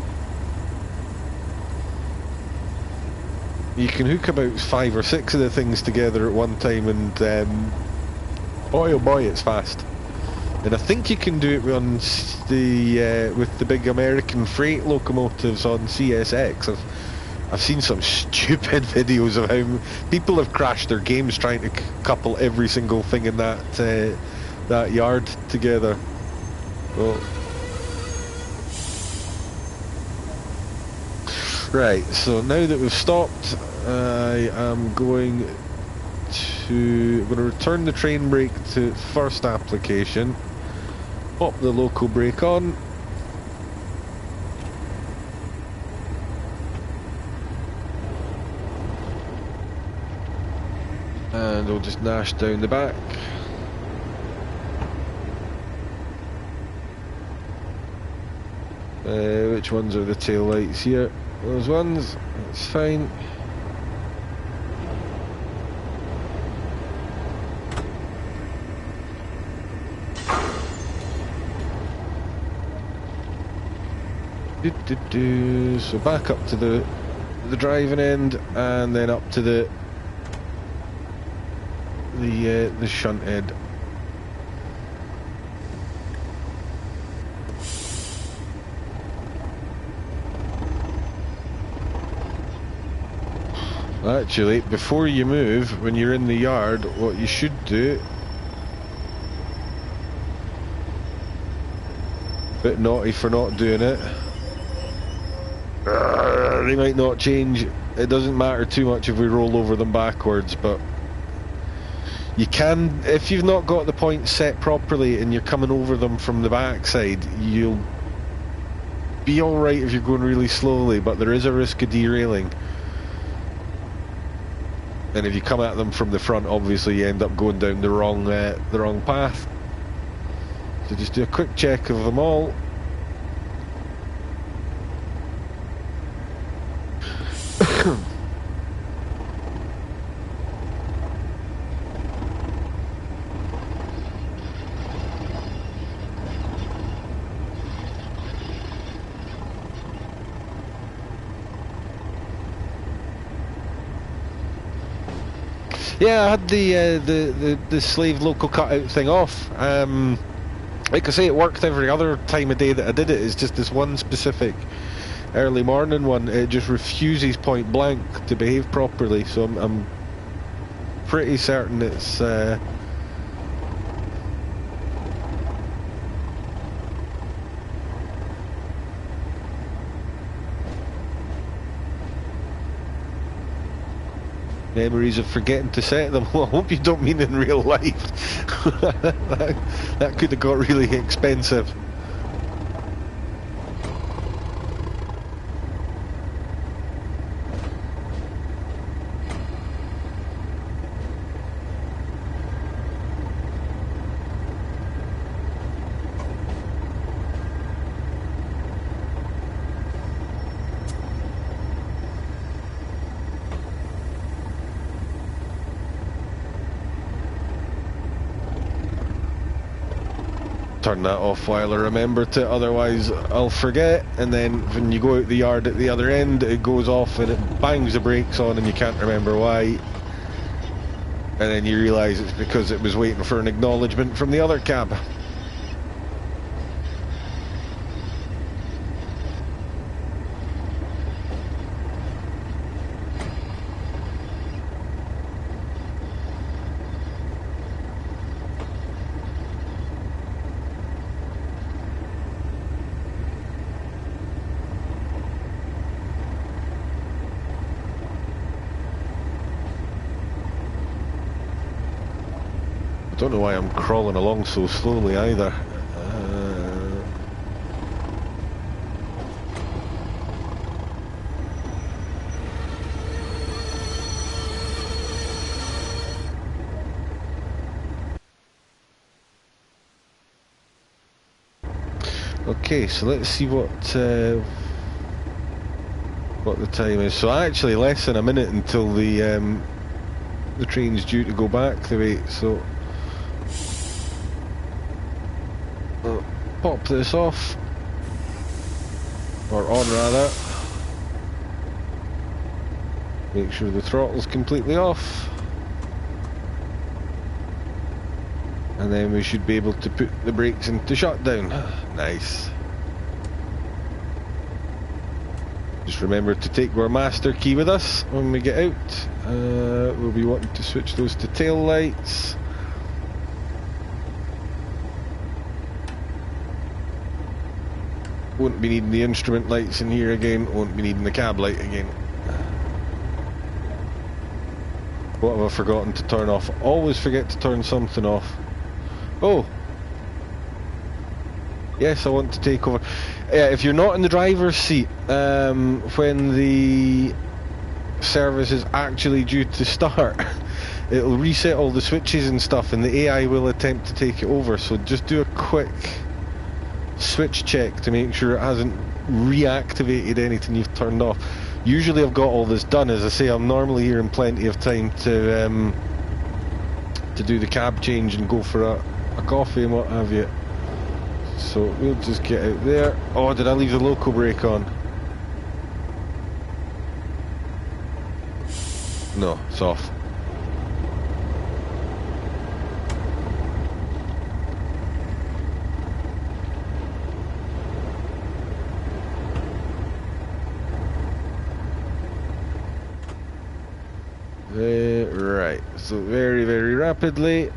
You can hook about 5 or 6 of the things together at one time, and boy oh boy, it's fast. And I think you can do it on the with the big American freight locomotives on CSX. I've seen some stupid videos of how people have crashed their games trying to couple every single thing in that yard together. Well, right, so now that we've stopped, I'm going to return the train brake to first application, pop the local brake on, and we'll just dash down the back. Which ones are the tail lights here? Those ones, that's fine. So back up to the driving end, and then up to the shunt end. Actually, before you move, when you're in the yard, what you should do, bit naughty for not doing it, they might not change, it doesn't matter too much if we roll over them backwards, but you can, if you've not got the points set properly and you're coming over them from the backside, you'll be alright if you're going really slowly, but there is a risk of derailing. And if you come at them from the front, obviously you end up going down the wrong path. So just do a quick check of them all. Yeah, I had the slave local cutout thing off. Like I say, it worked every other time of day that I did it. It's just this one specific early morning one. It just refuses point blank to behave properly. So I'm pretty certain it's. Memories of forgetting to set them. Well, I hope you don't mean in real life. that could have got really expensive. Turn that off while I remember to, otherwise I'll forget, and then when you go out the yard at the other end it goes off and it bangs the brakes on and you can't remember why, and then you realise it's because it was waiting for an acknowledgement from the other cab. Don't know why I'm crawling along so slowly either. Okay, so let's see what the time is. So actually less than a minute until the train's due to go back the way, so pop this off, or on rather. Make sure the throttle's completely off, and then we should be able to put the brakes into shutdown. Nice. Just remember to take our master key with us when we get out. We'll be wanting to switch those to tail lights. Won't be needing the instrument lights in here again. Won't be needing the cab light again. What have I forgotten to turn off? Always forget to turn something off. Oh! Yes, I want to take over. Yeah, if you're not in the driver's seat, when the service is actually due to start, it'll reset all the switches and stuff, and the AI will attempt to take it over. So just do a quick switch check to make sure it hasn't reactivated anything you've turned off. Usually I've got all this done. As I say, I'm normally here in plenty of time to do the cab change and go for a coffee and what have you. So we'll just get out there. Oh, did I leave the local brake on? No, it's off. Right, so very, very rapidly.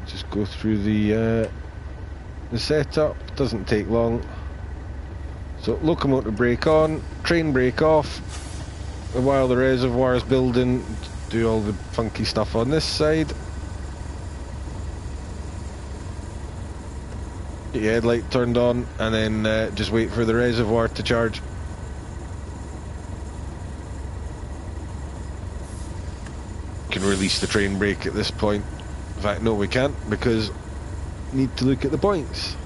Just go through the setup. Doesn't take long. So locomotive brake on, train brake off. While the reservoir is building, do all the funky stuff on this side. Get your headlight turned on, and then just wait for the reservoir to charge. Can release the train brake at this point. In fact, no, we can't, because we need to look at the points.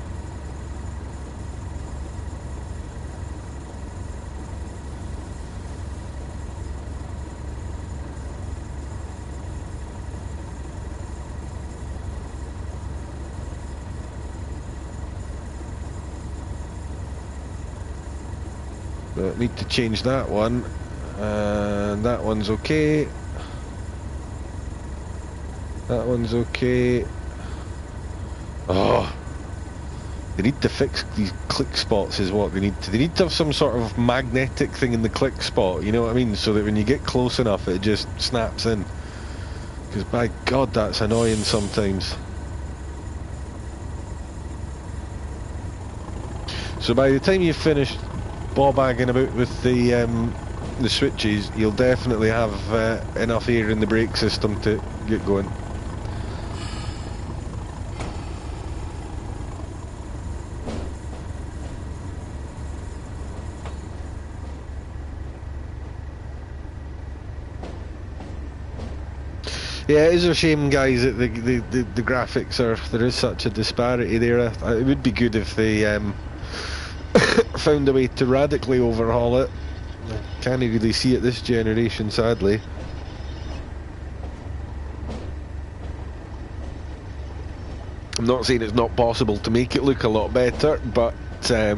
But need to change that one, and that one's okay. That one's okay. Oh, they need to fix these click spots is what they need to. They need to have some sort of magnetic thing in the click spot, you know what I mean? So that when you get close enough it just snaps in. Because by God, that's annoying sometimes. So by the time you've finished bob-bagging about with the switches, you'll definitely have enough air in the brake system to get going. Yeah, it is a shame, guys, that the graphics there is such a disparity there. It would be good if they found a way to radically overhaul it. I can't really see it this generation, sadly. I'm not saying it's not possible to make it look a lot better, but the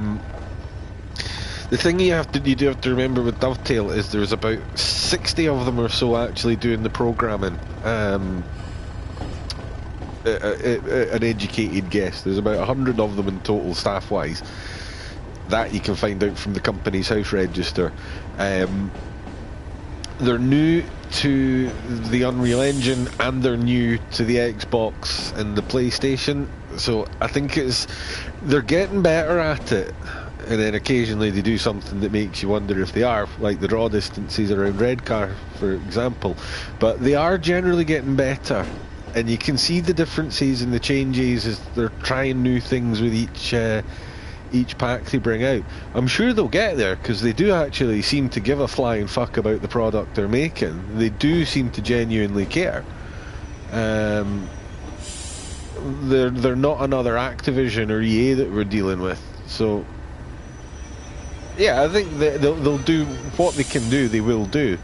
thing you do have to remember with Dovetail is there's about 60 of them or so actually doing the programming. An educated guess. There's about 100 of them in total, staff-wise. That you can find out from the company's house register. They're new to the Unreal Engine and they're new to the Xbox and the PlayStation. So I think they're getting better at it. And then occasionally they do something that makes you wonder if they are, like the draw distances around Redcar, for example. But they are generally getting better, and you can see the differences and the changes as they're trying new things with each pack they bring out. I'm sure they'll get there, because they do actually seem to give a flying fuck about the product they're making. They do seem to genuinely care. they're not another Activision or EA that we're dealing with. So yeah, I think they'll do what they can do. They will do,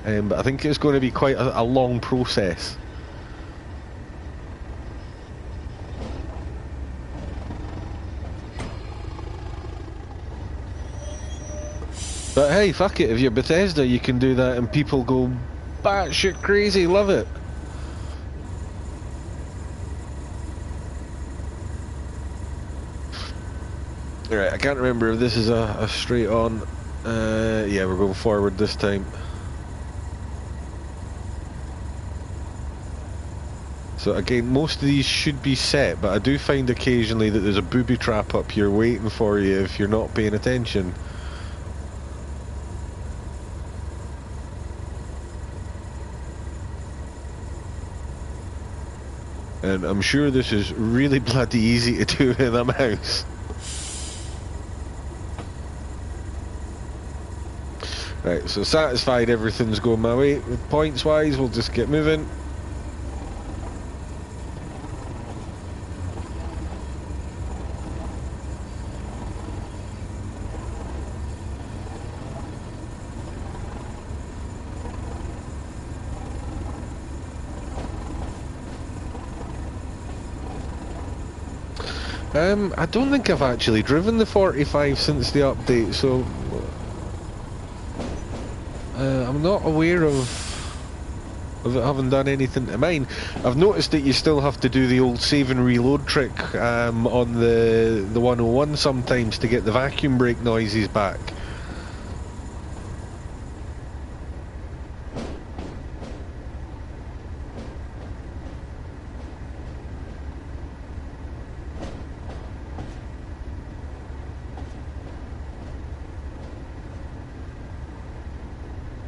but I think it's going to be quite a long process. But hey, fuck it, if you're Bethesda you can do that and people go batshit crazy, love it. Right, I can't remember if this is a straight on. Yeah, we're going forward this time. So again, most of these should be set, but I do find occasionally that there's a booby trap up here waiting for you if you're not paying attention. And I'm sure this is really bloody easy to do with a mouse. Right, so satisfied everything's going my way. Points wise, we'll just get moving. I don't think I've actually driven the 45 since the update, so I'm not aware of it having done anything to mine. I've noticed that you still have to do the old save and reload trick on the 101 sometimes to get the vacuum brake noises back.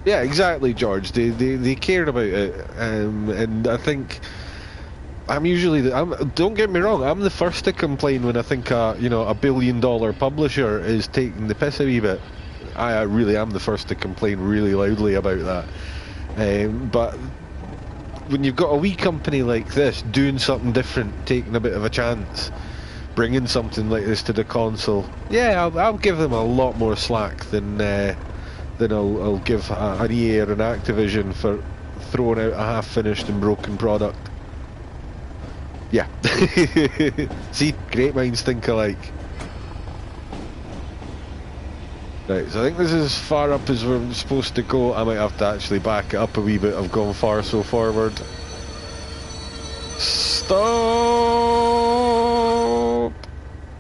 Yeah, exactly, George. They cared about it, and I think I'm usually don't get me wrong, I'm the first to complain when I think a billion-dollar publisher is taking the piss a wee bit. I really am the first to complain really loudly about that. But when you've got a wee company like this doing something different, taking a bit of a chance, bringing something like this to the console, yeah, I'll give them a lot more slack than I'll give an EA or an Activision for throwing out a half-finished and broken product. Yeah. See, great minds think alike. Right, so I think this is as far up as we're supposed to go. I might have to actually back it up a wee bit. I've gone far so forward. Stop!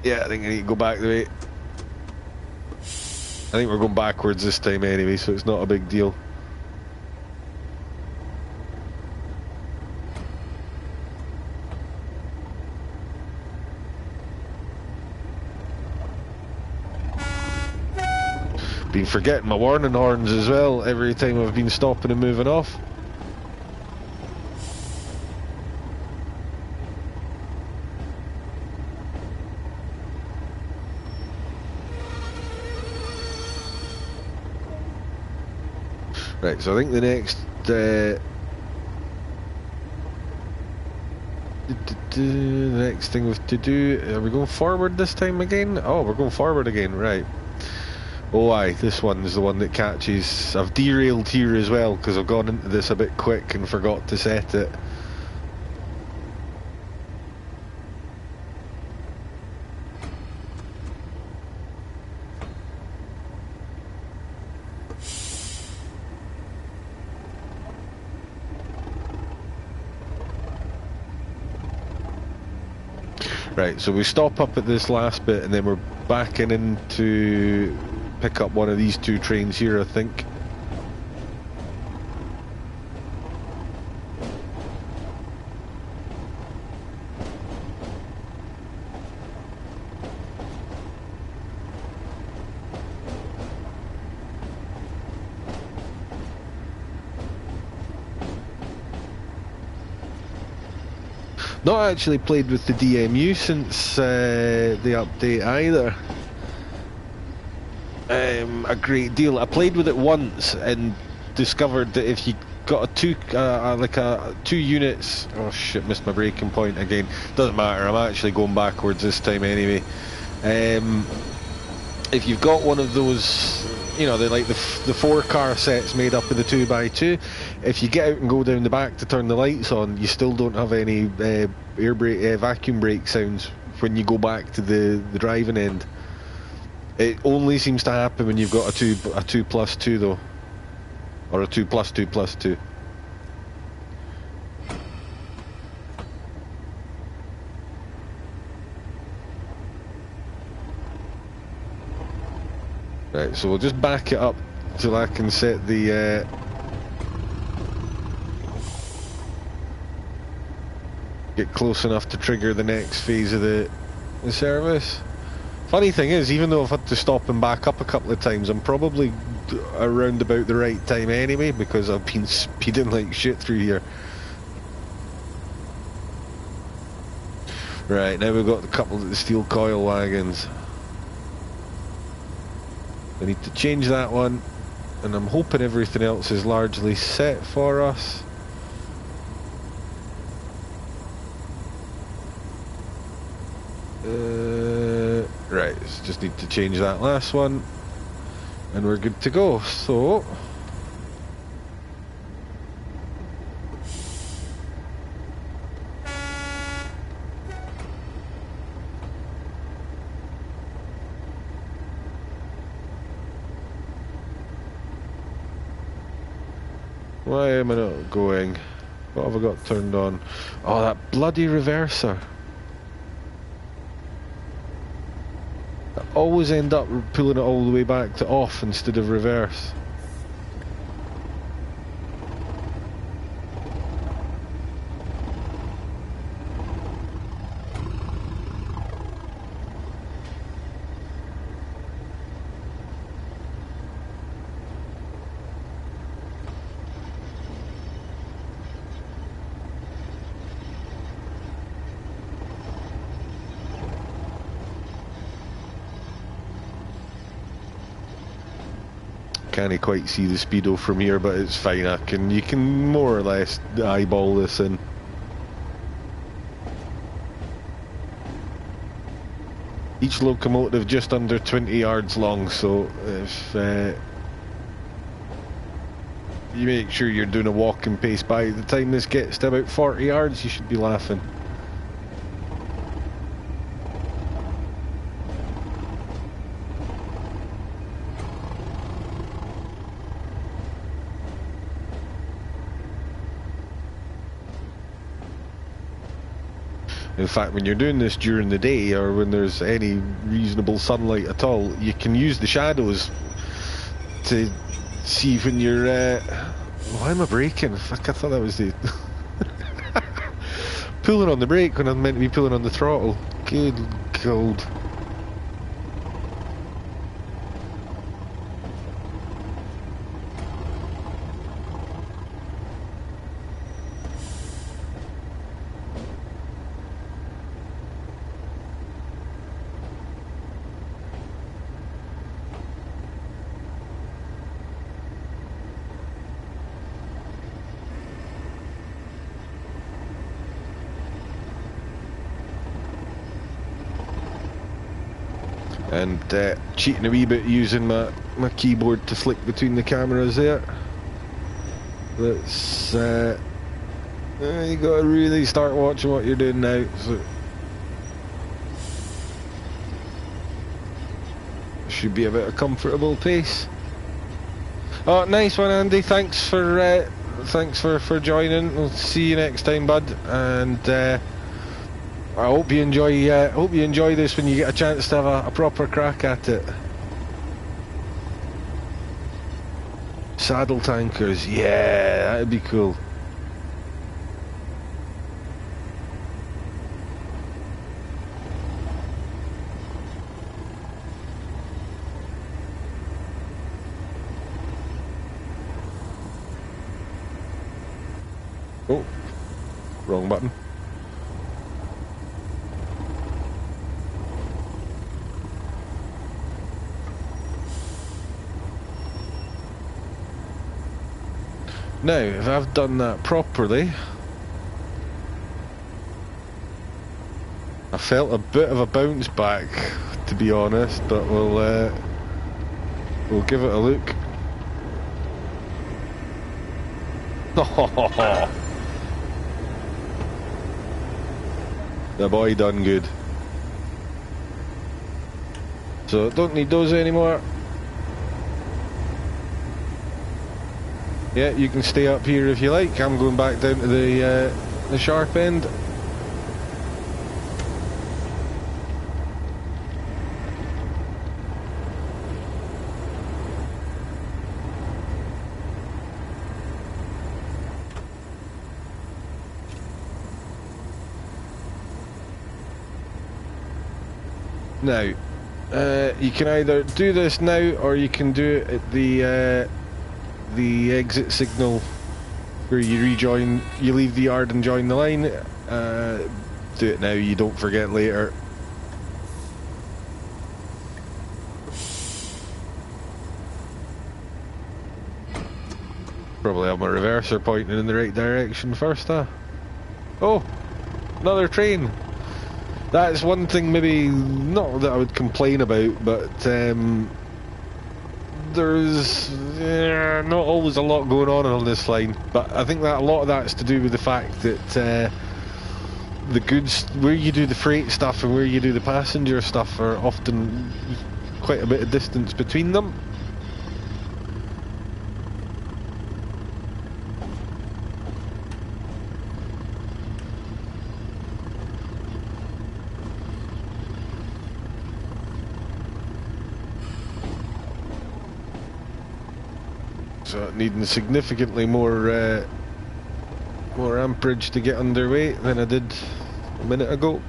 Yeah, I think I need to go back the way. I think we're going backwards this time anyway, so it's not a big deal. Been forgetting my warning horns as well every time I've been stopping and moving off. Right, so I think the next thing we have to do, are we going forward this time again? Oh, we're going forward again, right. Oh aye, this one is the one that catches. I've derailed here as well because I've gone into this a bit quick and forgot to set it. Right, so we stop up at this last bit and then we're backing in to pick up one of these two trains here, I think. Not actually played with the DMU since the update either. A great deal. I played with it once and discovered that if you got a two units. Oh shit! Missed my braking point again. Doesn't matter. I'm actually going backwards this time anyway. If you've got one of those, you know, the 4-car sets made up of the 2x2, if you get out and go down the back to turn the lights on, you still don't have any vacuum brake sounds when you go back to the driving end. It only seems to happen when you've got a 2+2 though, or a 2+2+2. Right, so we'll just back it up till I can set the get close enough to trigger the next phase of the service. Funny thing is, even though I've had to stop and back up a couple of times, I'm probably around about the right time anyway, because I've been speeding like shit through here. Right, now we've got a couple of the steel coil wagons. I need to change that one, and I'm hoping everything else is largely set for us. Right, just need to change that last one, and we're good to go. So why am I not going? What have I got turned on? Oh, that bloody reverser. I always end up pulling it all the way back to off instead of reverse. Can't quite see the speedo from here, but it's fine. You can more or less eyeball this in. Each locomotive just under 20 yards long, so if you make sure you're doing a walking pace, by the time this gets to about 40 yards, you should be laughing. In fact, when you're doing this during the day, or when there's any reasonable sunlight at all, you can use the shadows to see when you're... why am I braking? Fuck, I thought that was the... pulling on the brake when I'm meant to be pulling on the throttle. Good God. And cheating a wee bit using my keyboard to flick between the cameras there. Let's you gotta really start watching what you're doing now. So should be a bit of comfortable pace. Oh, nice one, Andy. Thanks for joining. We'll see you next time, bud. And I hope you enjoy this when you get a chance to have a proper crack at it. Saddle tankers, yeah, that'd be cool. Oh, wrong button. Now, if I've done that properly, I felt a bit of a bounce back, to be honest, but we'll give it a look. The boy done good. So don't need those anymore. Yeah, you can stay up here if you like. I'm going back down to the sharp end. Now, you can either do this now, or you can do it at the exit signal where you rejoin. You leave the yard and join the line. Do it now. You don't forget later. Probably have my reverser pointing in the right direction first, huh? Oh, another train. That's one thing maybe not that I would complain about, but there's not always a lot going on this line. But I think that a lot of that's to do with the fact that the goods, where you do the freight stuff and where you do the passenger stuff, are often quite a bit of distance between them. So needing significantly more amperage to get underway than I did a minute ago.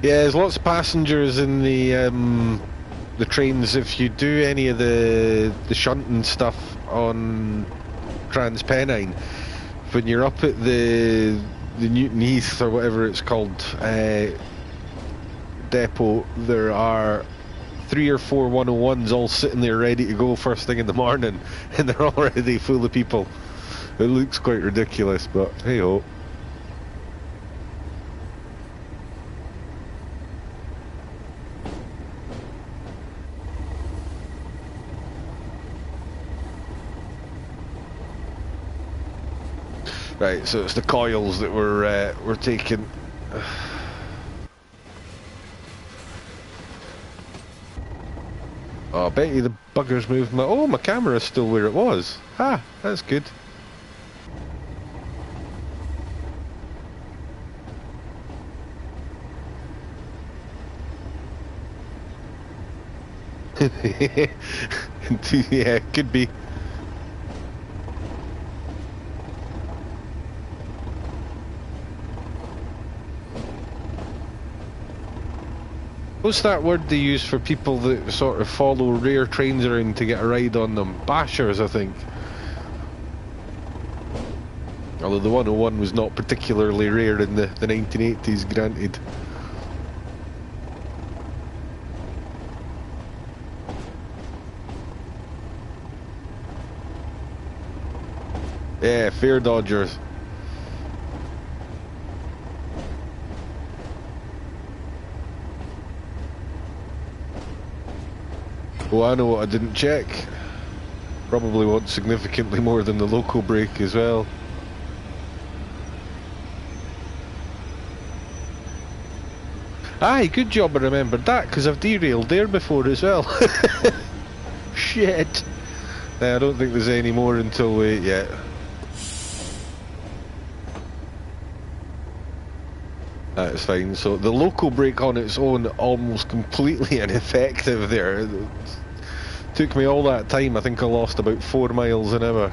Yeah, there's lots of passengers in the trains. If you do any of the shunting stuff on Transpennine, when you're up at the Newton Heath or whatever it's called depot, there are 3 or 4 101s all sitting there ready to go first thing in the morning, and they're already full of people. It looks quite ridiculous, but hey ho. Right, so it's the coils that we're taking. Oh, I bet you the bugger's moved my... Oh, my camera's still where it was. Ah, that's good. Yeah, could be. What's that word they use for people that sort of follow rare trains around to get a ride on them? Bashers, I think. Although the 101 was not particularly rare in the 1980s, granted. Yeah, fare dodgers. Oh, I know what I didn't check. Probably want significantly more than the local brake as well. Aye, good job I remembered that, because I've derailed there before as well. Shit. I don't think there's any more until we... yeah. That's fine. So the local brake on its own, almost completely ineffective there. It took me all that time. I think I lost about 4 miles an hour.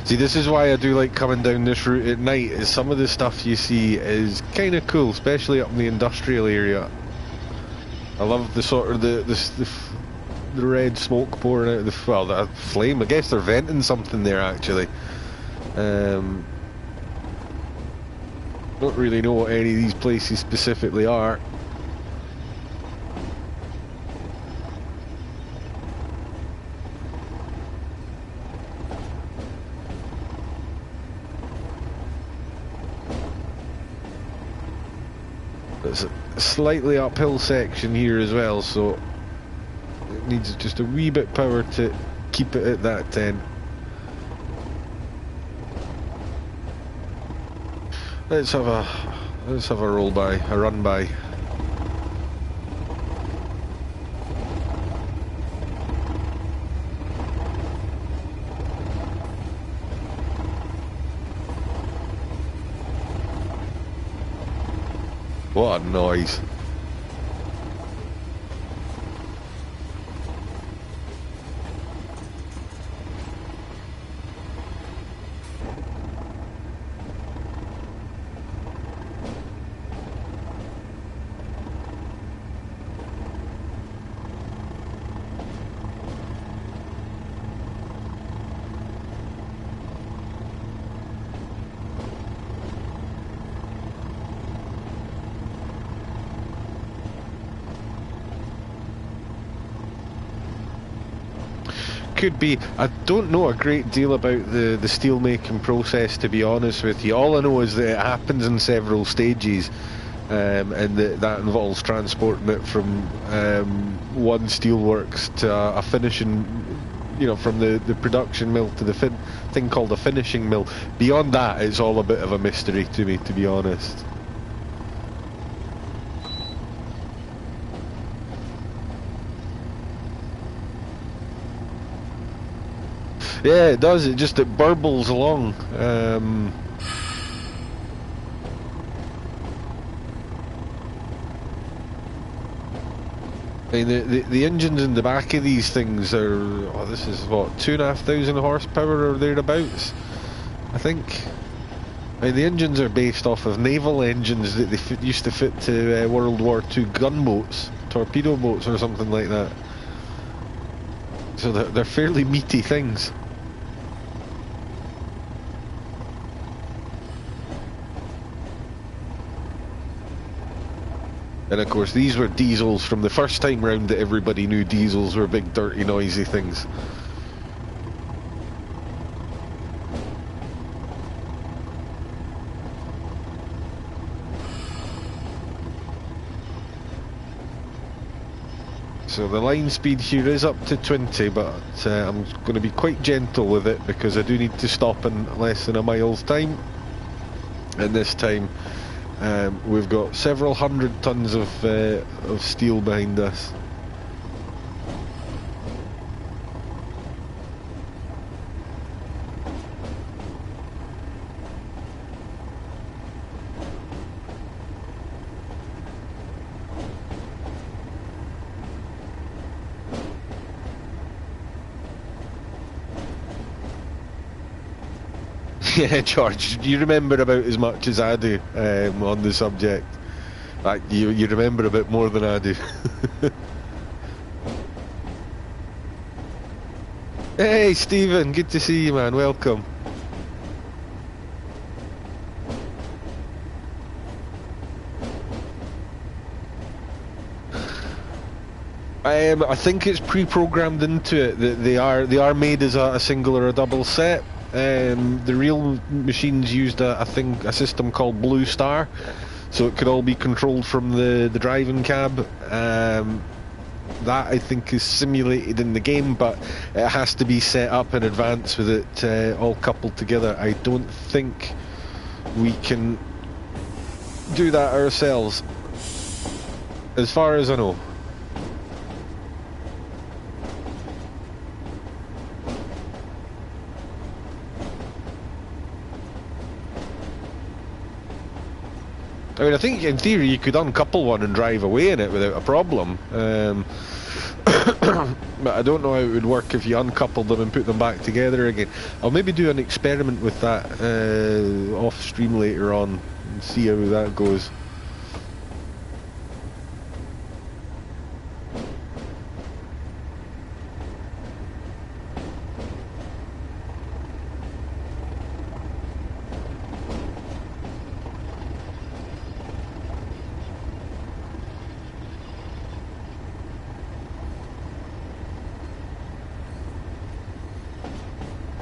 See, this is why I do like coming down this route at night, is some of the stuff you see is kind of cool, especially up in the industrial area. I love the sort of the red smoke pouring out of the, well, the flame. I guess they're venting something there, actually. Don't really know what any of these places specifically are. It's a slightly uphill section here as well, so it needs just a wee bit power to keep it at that 10. Let's have a roll by, a run by. What a noise. Could be. I don't know a great deal about the steel making process, to be honest with you. All I know is that it happens in several stages, and that involves transporting it from one steelworks to a finishing, you know, from the production mill to the thing called a finishing mill. Beyond that, it's all a bit of a mystery to me, to be honest. Yeah, it does. It burbles along. I mean, the engines in the back of these things are, oh, this is what, 2,500 horsepower or thereabouts, I think. I mean, the engines are based off of naval engines that they used to fit to World War II gunboats, torpedo boats or something like that. So they're fairly meaty things. And of course, these were diesels from the first time round that everybody knew diesels were big, dirty, noisy things. So the line speed here is up to 20, but I'm going to be quite gentle with it because I do need to stop in less than a mile's time. And this time, we've got several hundred tons of steel behind us. Yeah, George, you remember about as much as I do on the subject. You remember a bit more than I do. Hey, Stephen, good to see you, man. Welcome. I think it's pre-programmed into it that they are made as a single or a double set. The real machines used a system called Blue Star, so it could all be controlled from the driving cab. That I think is simulated in the game, but it has to be set up in advance with it all coupled together. I don't think we can do that ourselves, as far as I know. I mean, I think in theory you could uncouple one and drive away in it without a problem. But I don't know how it would work if you uncoupled them and put them back together again. I'll maybe do an experiment with that off stream later on and see how that goes.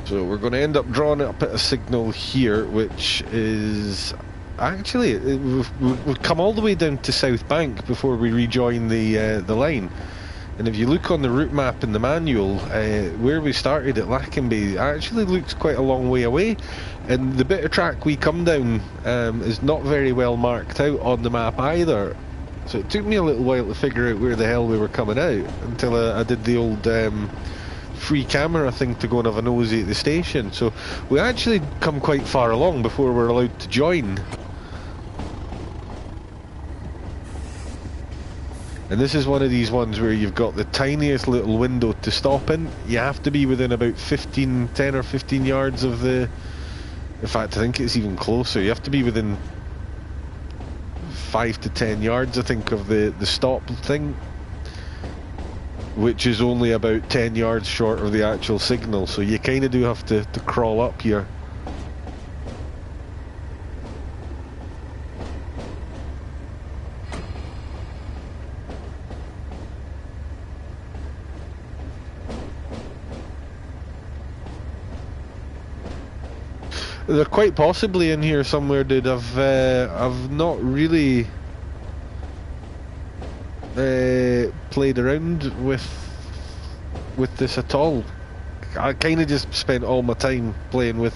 So we're going to end up drawing up at a signal here, which is actually we've come all the way down to South Bank before we rejoin the line. And if you look on the route map in the manual, where we started at Lackenby actually looks quite a long way away, and the bit of track we come down is not very well marked out on the map either. So it took me a little while to figure out where the hell we were coming out until I did the old free camera thing to go and have a nosy at the station. So we actually come quite far along before we're allowed to join. And this is one of these ones where you've got the tiniest little window to stop in. You have to be within about 10 or 15 yards of the... In fact, I think it's even closer. You have to be within 5 to 10 yards, I think, of the stop thing, which is only about 10 yards short of the actual signal, so you kind of do have to crawl up here. They're quite possibly in here somewhere, dude. I've not really played around with this at all. I kind of just spent all my time playing with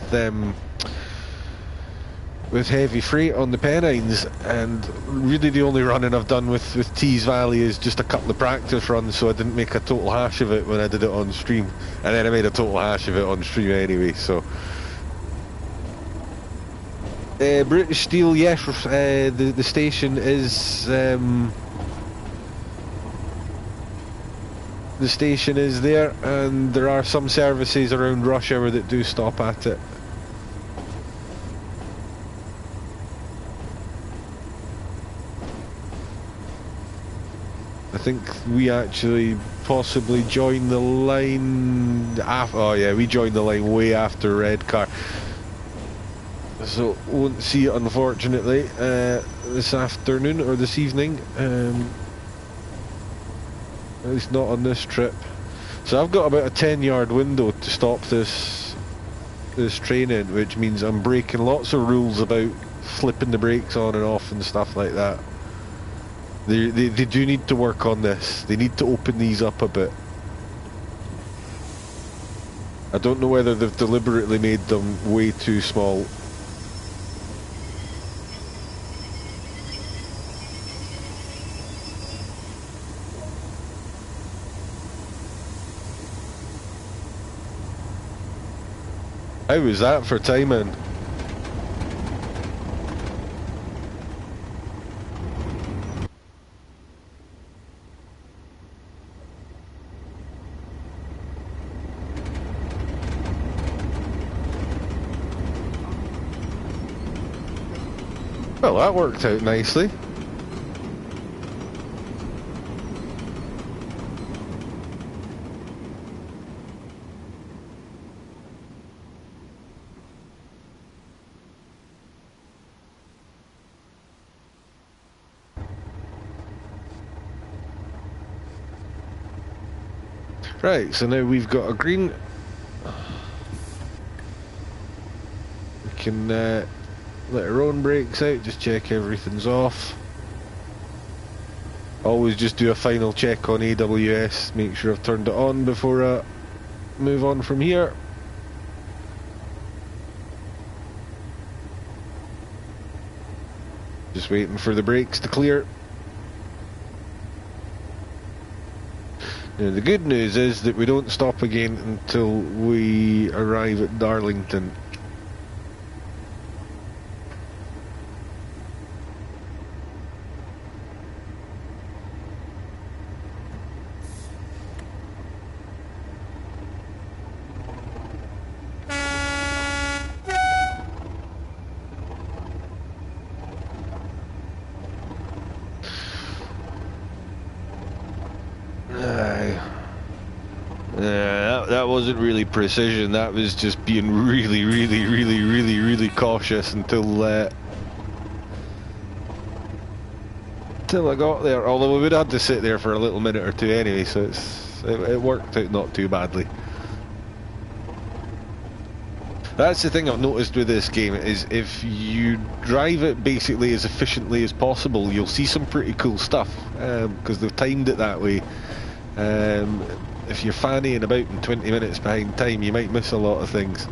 heavy freight on the Pennines, and really the only running I've done with Tees Valley is just a couple of practice runs, so I didn't make a total hash of it when I did it on stream, and then I made a total hash of it on stream anyway. So British Steel, yes, the station is the station is there, and there are some services around rush hour that do stop at it. I think we actually possibly joined the line after, oh yeah, we joined the line way after Red Car. So won't see it unfortunately this afternoon or this evening. At least not on this trip. So I've got about a 10-yard window to stop this train in, which means I'm breaking lots of rules about flipping the brakes on and off and stuff like that. They do need to work on this. They need to open these up a bit. I don't know whether they've deliberately made them way too small. How was that for timing? Well, that worked out nicely. Right, so now we've got a green. We can let our own brakes out, just check everything's off. Always just do a final check on AWS, make sure I've turned it on before I move on from here. Just waiting for the brakes to clear. Now the good news is that we don't stop again until we arrive at Darlington. wasn't really precision, that was just being really cautious until I got there. Although we would have had to sit there for a little minute or two anyway, so it worked out not too badly. That's the thing I've noticed with this game, is if you drive it basically as efficiently as possible, you'll see some pretty cool stuff, because they've timed it that way. If you're fannying about in 20 minutes behind time, you might miss a lot of things.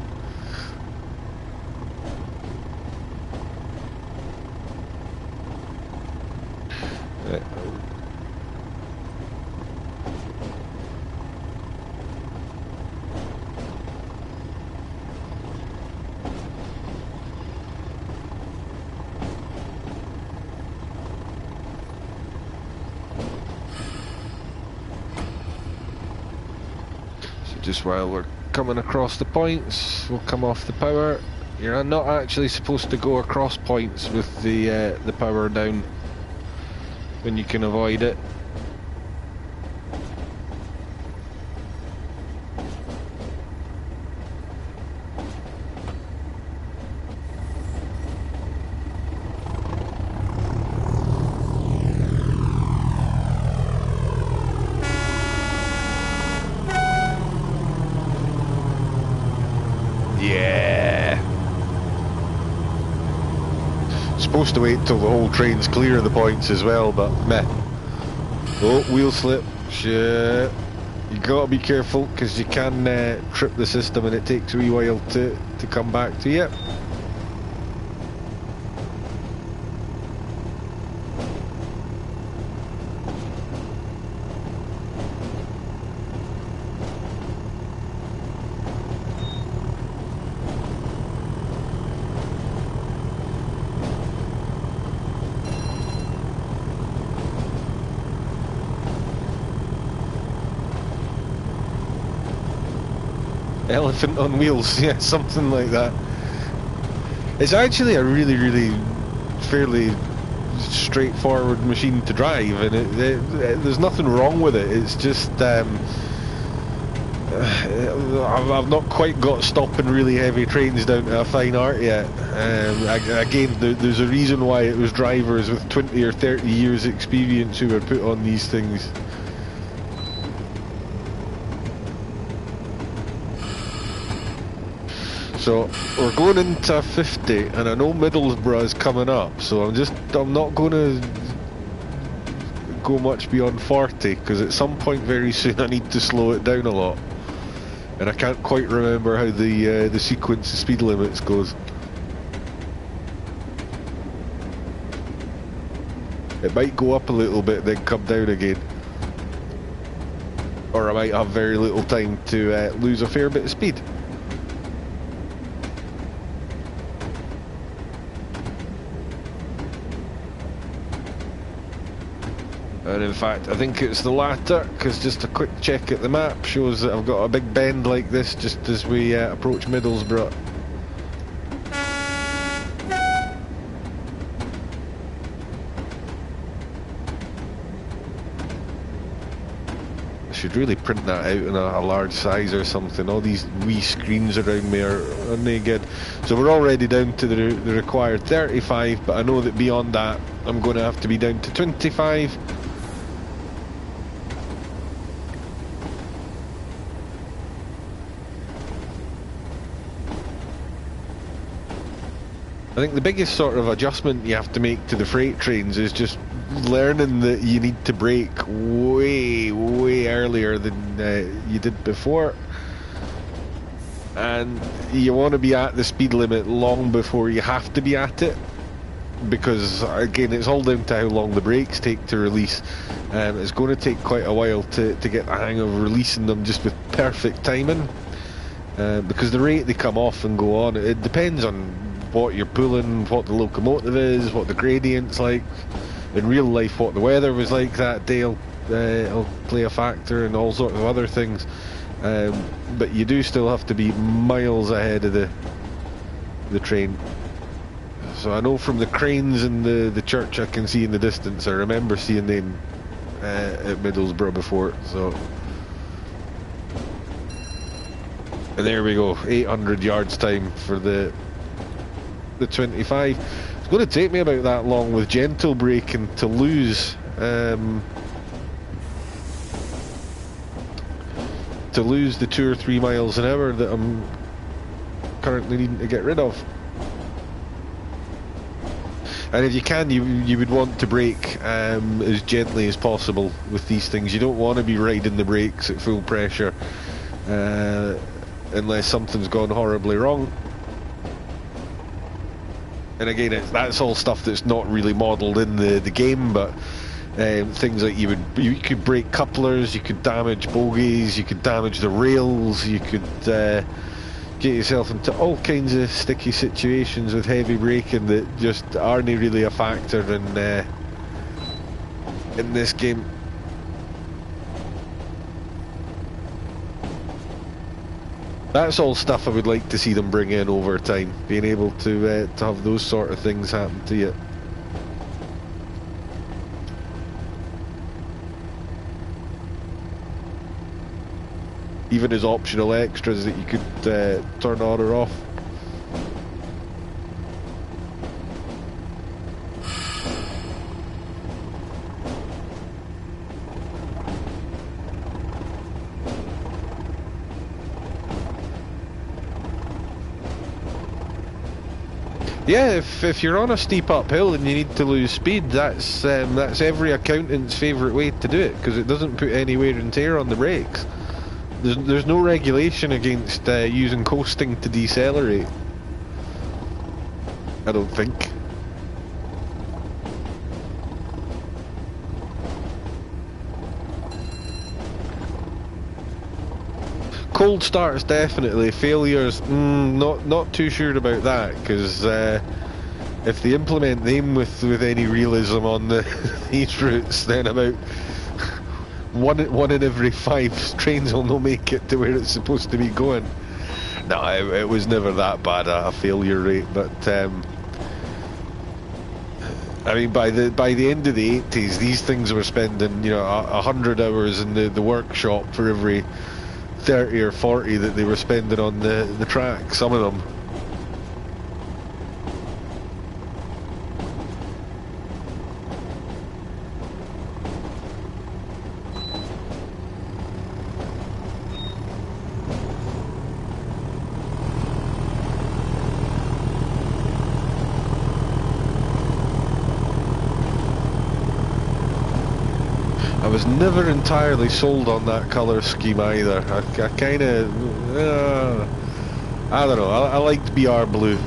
Just while we're coming across the points, we'll come off the power. You're not actually supposed to go across points with the power down when you can avoid it. Yeah. Supposed to wait till the whole train's clear of the points as well, but meh. Oh, wheel slip. Shit. You gotta be careful, because you can trip the system and it takes a wee while to come back to you. Elephant on wheels, yeah, something like that. It's actually a really fairly straightforward machine to drive, and there's nothing wrong with it. It's just I've not quite got stopping really heavy trains down to a fine art yet. Again, there's a reason why it was drivers with 20 or 30 years experience who were put on these things. So we're going into 50, and I know Middlesbrough is coming up, so I'm not going to go much beyond 40, because at some point very soon I need to slow it down a lot, and I can't quite remember how the sequence of speed limits goes. It might go up a little bit, then come down again, or I might have very little time to lose a fair bit of speed. And in fact, I think it's the latter, because just a quick check at the map shows that I've got a big bend like this just as we approach Middlesbrough. I should really print that out in a large size or something. All these wee screens around me are no good. So we're already down to the required 35, but I know that beyond that I'm going to have to be down to 25. I think the biggest sort of adjustment you have to make to the freight trains is just learning that you need to brake way earlier than you did before, and you want to be at the speed limit long before you have to be at it, because again it's all down to how long the brakes take to release. It's going to take quite a while to get the hang of releasing them just with perfect timing, because the rate they come off and go on, it depends on what you're pulling, what the locomotive is, what the gradient's like. In real life, what the weather was like that day will play a factor, and all sorts of other things. But you do still have to be miles ahead of the train. So I know from the cranes in the church I can see in the distance, I remember seeing them at Middlesbrough before, so And there we go, 800 yards time for the 25. It's going to take me about that long with gentle braking to lose the 2 or 3 miles an hour that I'm currently needing to get rid of. And if you can, you would want to brake as gently as possible with these things. You don't want to be riding the brakes at full pressure unless something's gone horribly wrong. And again, that's all stuff that's not really modelled in the game, but things like you could break couplers, you could damage bogies, you could damage the rails, you could get yourself into all kinds of sticky situations with heavy braking that just aren't really a factor in this game. That's all stuff I would like to see them bring in over time, being able to have those sort of things happen to you. Even as optional extras that you could turn on or off. Yeah, if you're on a steep uphill and you need to lose speed, that's every accountant's favourite way to do it, because it doesn't put any wear and tear on the brakes. There's no regulation against using coasting to decelerate, I don't think. Cold starts definitely, failures not too sure about that, because if they implement them with any realism on these routes, then about one in every 5 trains will not make it to where it's supposed to be going. No, it was never that bad a failure rate, but I mean, by the end of the 80s, these things were spending 100 hours in the workshop for every 30 or 40 that they were spending on the track, some of them. I was never entirely sold on that colour scheme either. I kind of, I don't know, I liked BR blue.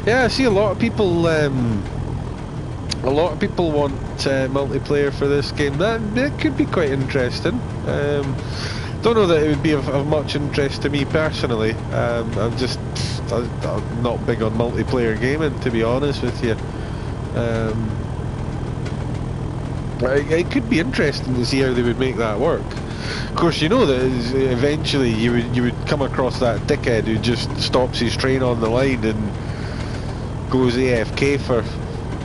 Yeah, I see a lot of people want multiplayer for this game. That could be quite interesting. Don't know that it would be of much interest to me personally. I'm not big on multiplayer gaming, to be honest with you. It could be interesting to see how they would make that work. Of course, you know that eventually you would come across that dickhead who just stops his train on the line and goes AFK for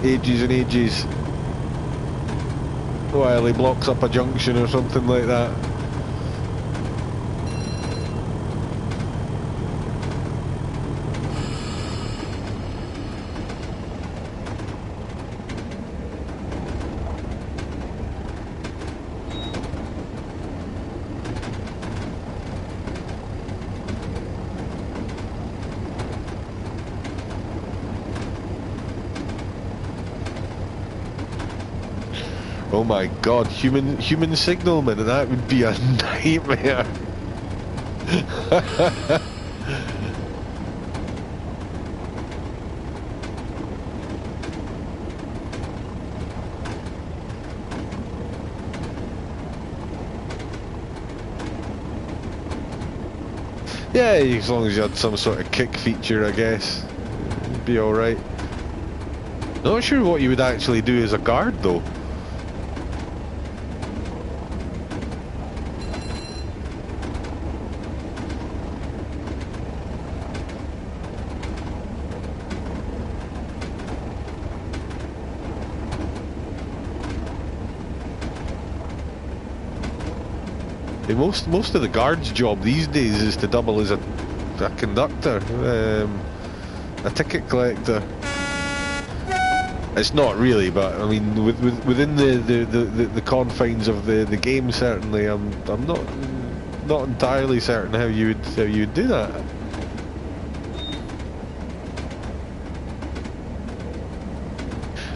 ages and ages while he blocks up a junction or something like that. Oh my god, human signalman, that would be a nightmare. Yeah, as long as you had some sort of kick feature, I guess, it'd be alright. Not sure what you would actually do as a guard though. Most of the guard's job these days is to double as a conductor, a ticket collector. It's not really, but I mean, within the confines of the game, certainly, I'm not entirely certain how you would do that.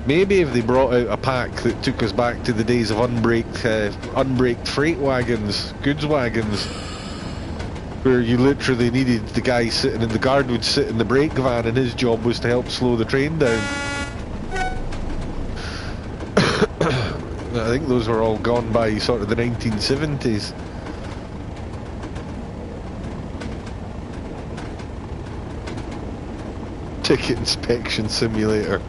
Maybe if they brought out a pack that took us back to the days of unbraked freight wagons, goods wagons, where you literally needed the guy sitting in the guard would sit in the brake van and his job was to help slow the train down. I think those were all gone by sort of the 1970s. Ticket inspection simulator.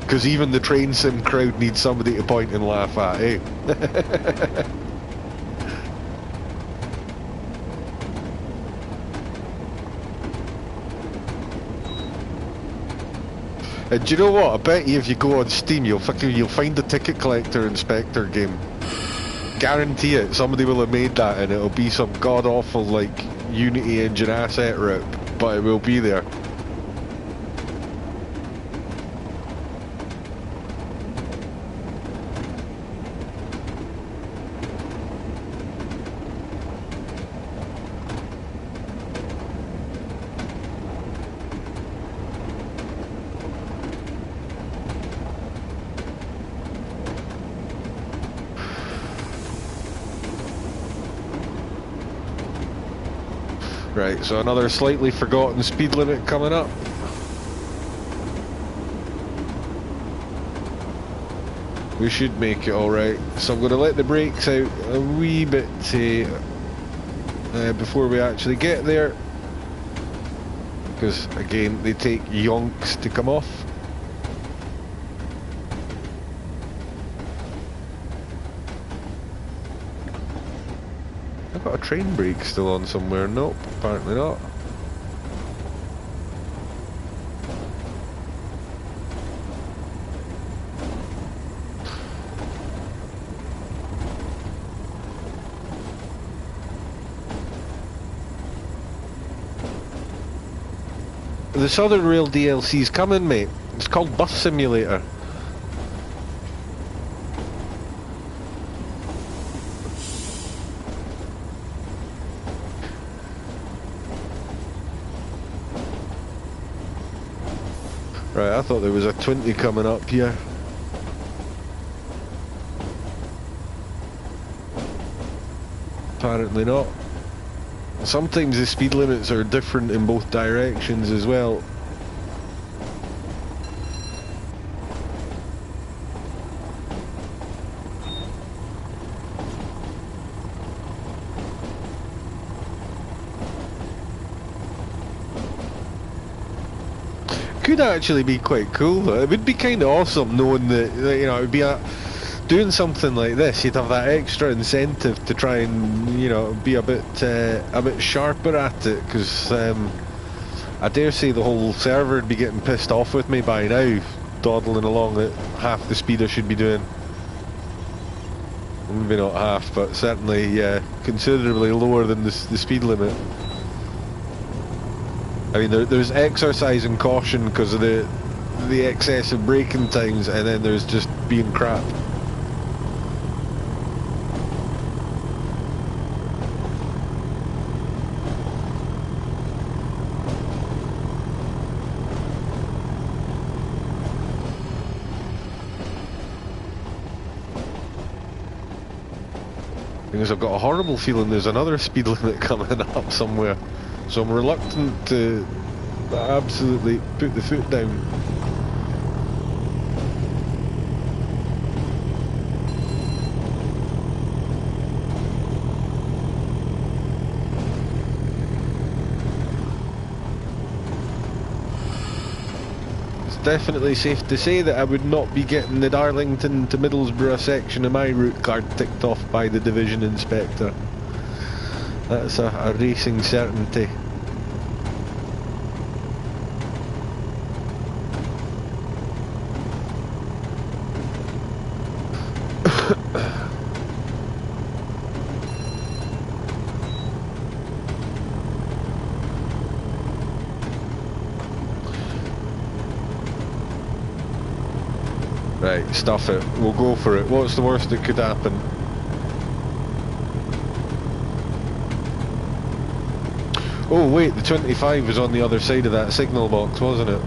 Because even the train sim crowd needs somebody to point and laugh at, eh? And do you know what? I bet you if you go on Steam, you'll find the ticket collector inspector game. Guarantee it. Somebody will have made that, and it'll be some god awful like Unity engine asset rip, but it will be there. Right, so another slightly forgotten speed limit coming up. We should make it alright. So I'm going to let the brakes out a wee bit before we actually get there. Because, again, they take yonks to come off. I've got a train brake still on somewhere. Nope, apparently not. The Southern Rail DLC's coming, mate. It's called Bus Simulator. Right, I thought there was a 20 coming up here. Apparently not. Sometimes the speed limits are different in both directions as well. Could actually be quite cool though. It would be kind of awesome knowing that, you know, it would be doing something like this. You'd have that extra incentive to try and, you know, be a bit sharper at it, because I dare say the whole server would be getting pissed off with me by now, dawdling along at half the speed I should be doing. Maybe not half, but certainly, yeah, considerably lower than the speed limit. I mean, there's exercise and caution because of the excessive braking times, and then there's just being crap. Because I've got a horrible feeling there's another speed limit coming up somewhere. So I'm reluctant to absolutely put the foot down. It's definitely safe to say that I would not be getting the Darlington to Middlesbrough section of my route card ticked off by the division inspector. That's a racing certainty. Right, stuff it. We'll go for it. What's the worst that could happen? Oh wait, the 25 was on the other side of that signal box, wasn't it?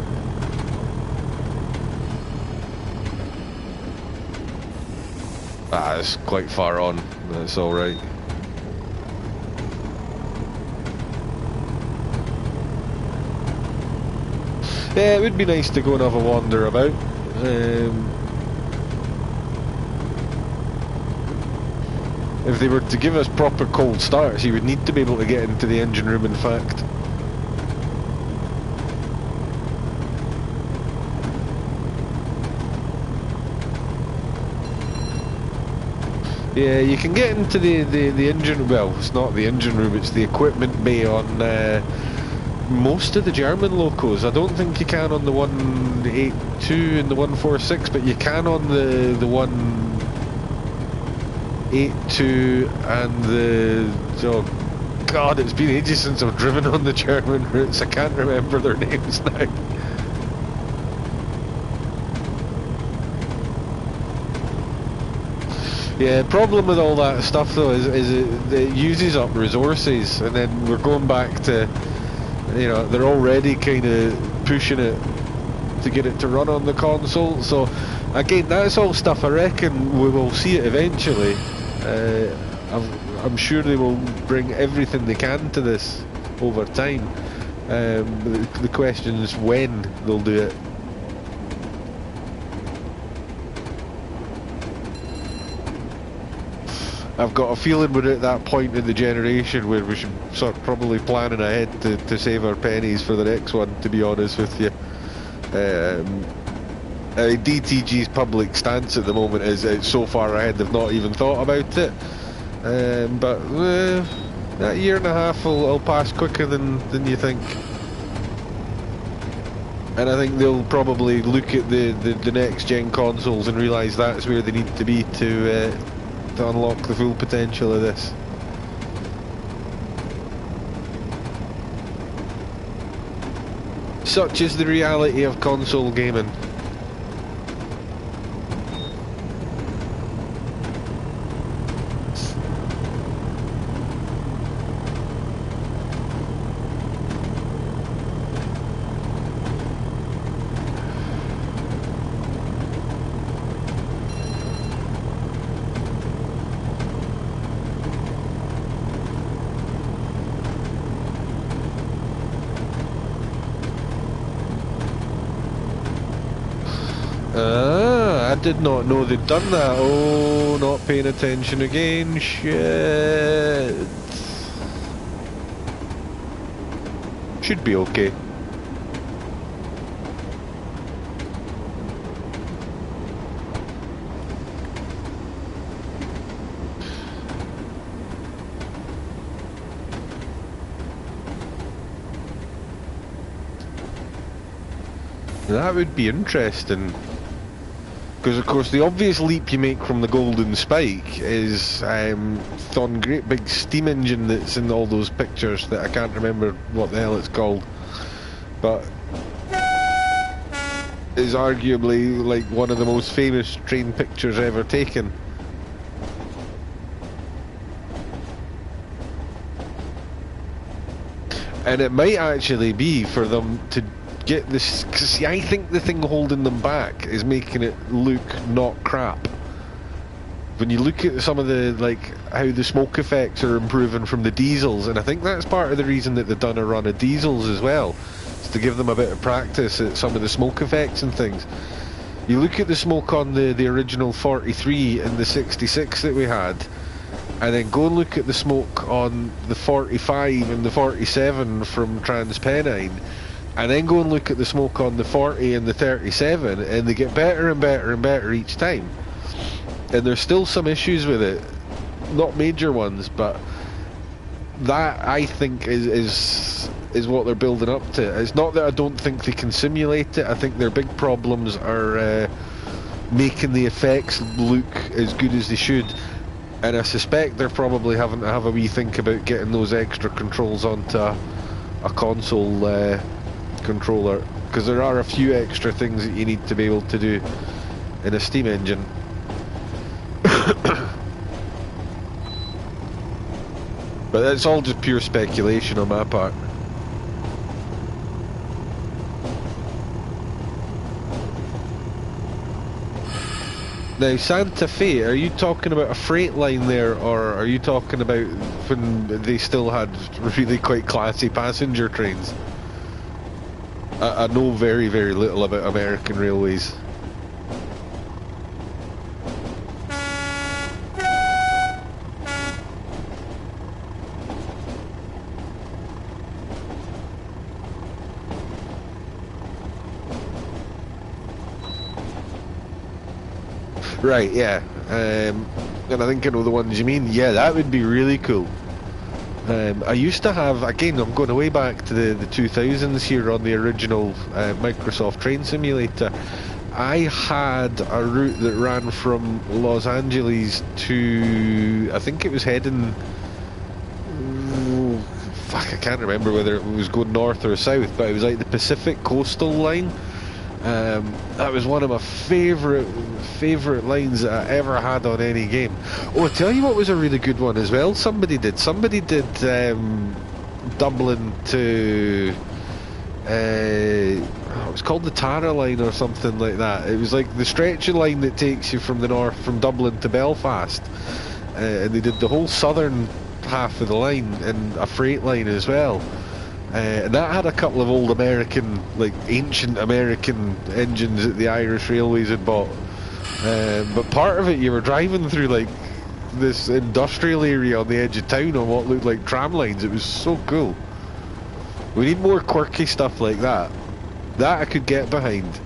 Ah, it's quite far on. That's alright. Yeah, it would be nice to go and have a wander about. If they were to give us proper cold starts, you would need to be able to get into the engine room, in fact. Yeah, you can get into the engine, well, it's not the engine room, it's the equipment bay on most of the German locos. I don't think you can on the 182 and the 146, but you can on the 182 and the... Oh god, it's been ages since I've driven on the German routes, I can't remember their names now. Yeah, the problem with all that stuff though is it uses up resources, and then we're going back to, you know, they're already kind of pushing it to get it to run on the console. So again, that's all stuff I reckon we will see it eventually. I'm sure they will bring everything they can to this over time. The question is when they'll do it. I've got a feeling we're at that point in the generation where we should start probably planning ahead to save our pennies for the next one, to be honest with you. DTG's public stance at the moment is it's so far ahead they've not even thought about it. But that year and a half will pass quicker than you think. And I think they'll probably look at the next gen consoles and realise that's where they need to be to unlock the full potential of this. Such is the reality of console gaming. I did not know they'd done that. Oh, not paying attention again. Shit. Should be okay. That would be interesting. Because of course the obvious leap you make from the Golden Spike is on great big steam engine that's in all those pictures that I can't remember what the hell it's called, but is arguably like one of the most famous train pictures ever taken. And it might actually be for them to get this, cause see, I think the thing holding them back is making it look not crap. When you look at some of the, like, how the smoke effects are improving from the diesels, and I think that's part of the reason that they've done a run of diesels as well, is to give them a bit of practice at some of the smoke effects and things. You look at the smoke on the original 43 and the 66 that we had, and then go and look at the smoke on the 45 and the 47 from TransPennine, and then go and look at the smoke on the 40 and the 37, and they get better and better and better each time. And there's still some issues with it, not major ones, but that I think is what they're building up to. It's not that I don't think they can simulate it. I think their big problems are making the effects look as good as they should, and I suspect they're probably having to have a wee think about getting those extra controls onto a console controller, because there are a few extra things that you need to be able to do. in a steam engine. But that's all just pure speculation on my part. Now, Santa Fe, are you talking about a freight line there, or are you talking about when they still had really quite classy passenger trains? I know very, very little about American railways. Right, yeah. And I think I know the ones you mean. Yeah, that would be really cool. I used to have, again, I'm going way back to the 2000s here on the original Microsoft Train Simulator. I had a route that ran from Los Angeles to, I think it was heading, fuck, I can't remember whether it was going north or south, but it was like the Pacific Coastal Line. That was one of my favourite lines that I ever had on any game. Oh, I'll tell you what was a really good one as well. Somebody did Dublin to it was called the Tara line or something like that. It was like the stretch of line that takes you from the north, from Dublin to Belfast, and they did the whole southern half of the line in a freight line as well. And that had a couple of old American, like ancient American engines that the Irish Railways had bought. But part of it, you were driving through like this industrial area on the edge of town on what looked like tram lines. It was so cool. We need more quirky stuff like that. That I could get behind.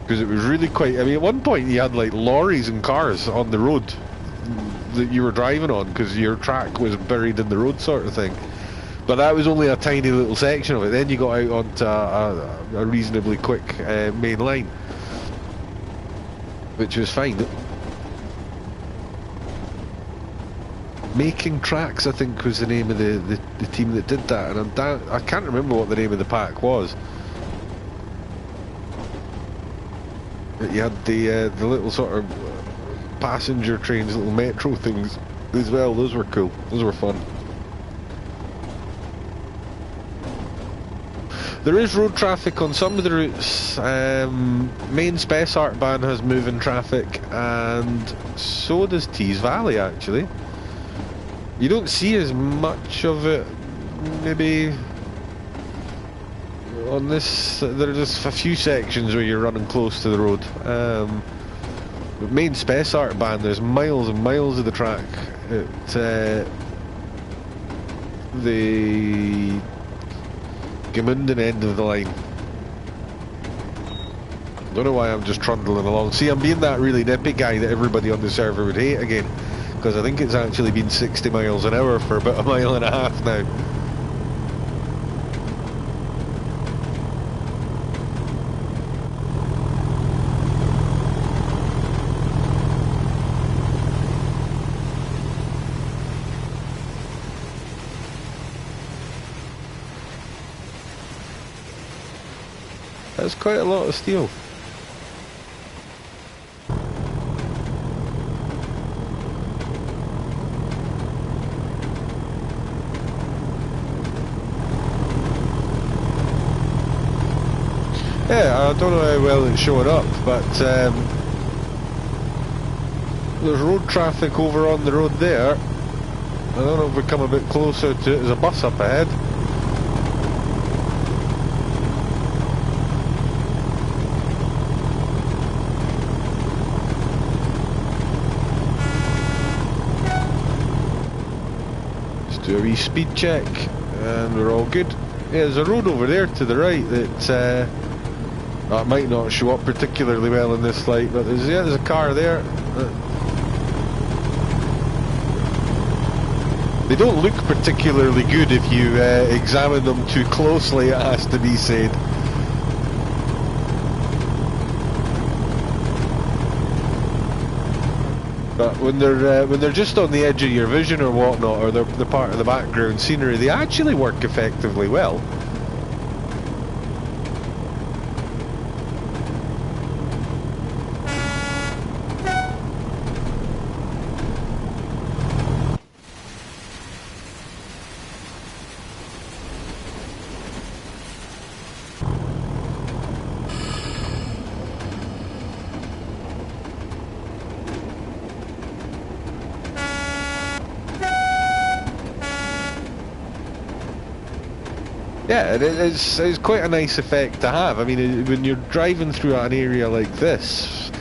Because it was really quite, I mean, at one point you had like lorries and cars on the road that you were driving on because your track was buried in the road sort of thing. But that was only a tiny little section of it. Then you got out onto a reasonably quick main line, which was fine. Making Tracks, I think, was the name of the team that did that, and I can't remember what the name of the pack was. But you had the little sort of passenger trains, little metro things as well. Those were cool. Those were fun. There is road traffic on some of the routes. Main Spessart Ban has moving traffic, and so does Tees Valley actually. You don't see as much of it, maybe. On this, there's just a few sections where you're running close to the road. But main Spessart Ban, there's miles and miles of the track at the Gemunden end of the line. Don't know why I'm just trundling along. See, I'm being that really nippy guy that everybody on the server would hate again, because I think it's actually been 60 miles an hour for about a mile and a half now. That's quite a lot of steel. Yeah, I don't know how well it's showing up, but there's road traffic over on the road there. I don't know if we come a bit closer to it. There's a bus up ahead. Do a wee speed check and we're all good. Yeah, there's a road over there to the right that it might not show up particularly well in this light, but there's a car there. They don't look particularly good if you examine them too closely, it has to be said. But when they're just on the edge of your vision or whatnot, or they're part of the background scenery, they actually work effectively well. Yeah, it's quite a nice effect to have. I mean, when you're driving through an area like this,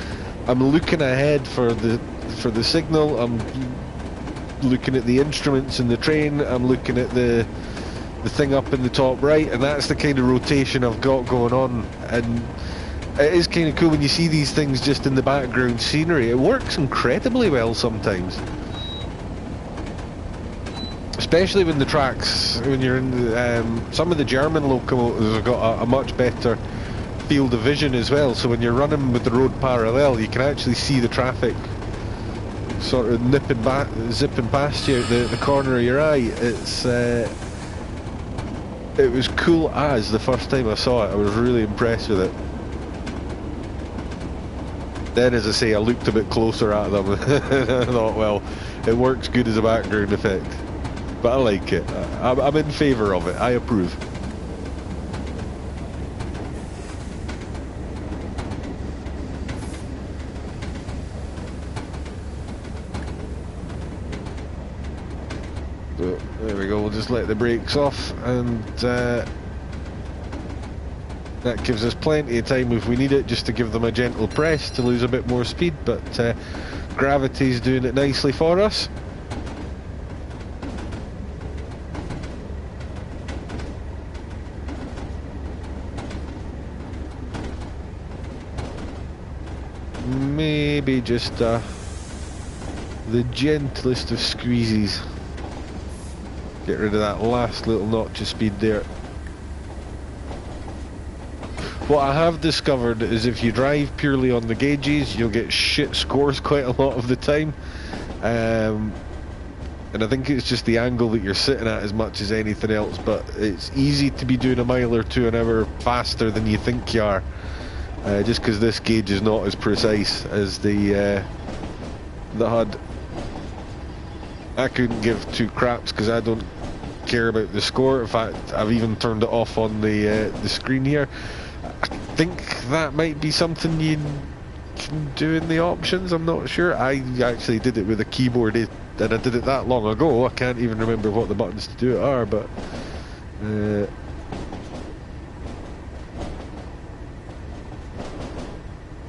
I'm looking ahead for the signal. I'm looking at the instruments in the train. I'm looking at the thing up in the top right, and that's the kind of rotation I've got going on. And it is kind of cool when you see these things just in the background scenery. It works incredibly well sometimes. Especially when the tracks, when you're in some of the German locomotives have got a much better field of vision as well, so when you're running with the road parallel you can actually see the traffic sort of zipping past you at the corner of your eye. It was cool as the first time I saw it. I was really impressed with it. Then, as I say, I looked a bit closer at them and I thought, well, it works good as a background effect. But I like it. I'm in favour of it. I approve. So, there we go. We'll just let the brakes off, and that gives us plenty of time if we need it, just to give them a gentle press to lose a bit more speed. But gravity's doing it nicely for us. Maybe just the gentlest of squeezes. Get rid of that last little notch of speed there. What I have discovered is if you drive purely on the gauges, you'll get shit scores quite a lot of the time. And I think it's just the angle that you're sitting at as much as anything else, but it's easy to be doing a mile or two an hour faster than you think you are. Just because this gauge is not as precise as the HUD. I couldn't give two craps because I don't care about the score. In fact, I've even turned it off on the screen here. I think that might be something you can do in the options. I'm not sure. I actually did it with a keyboard, and I did it that long ago. I can't even remember what the buttons to do it are, but.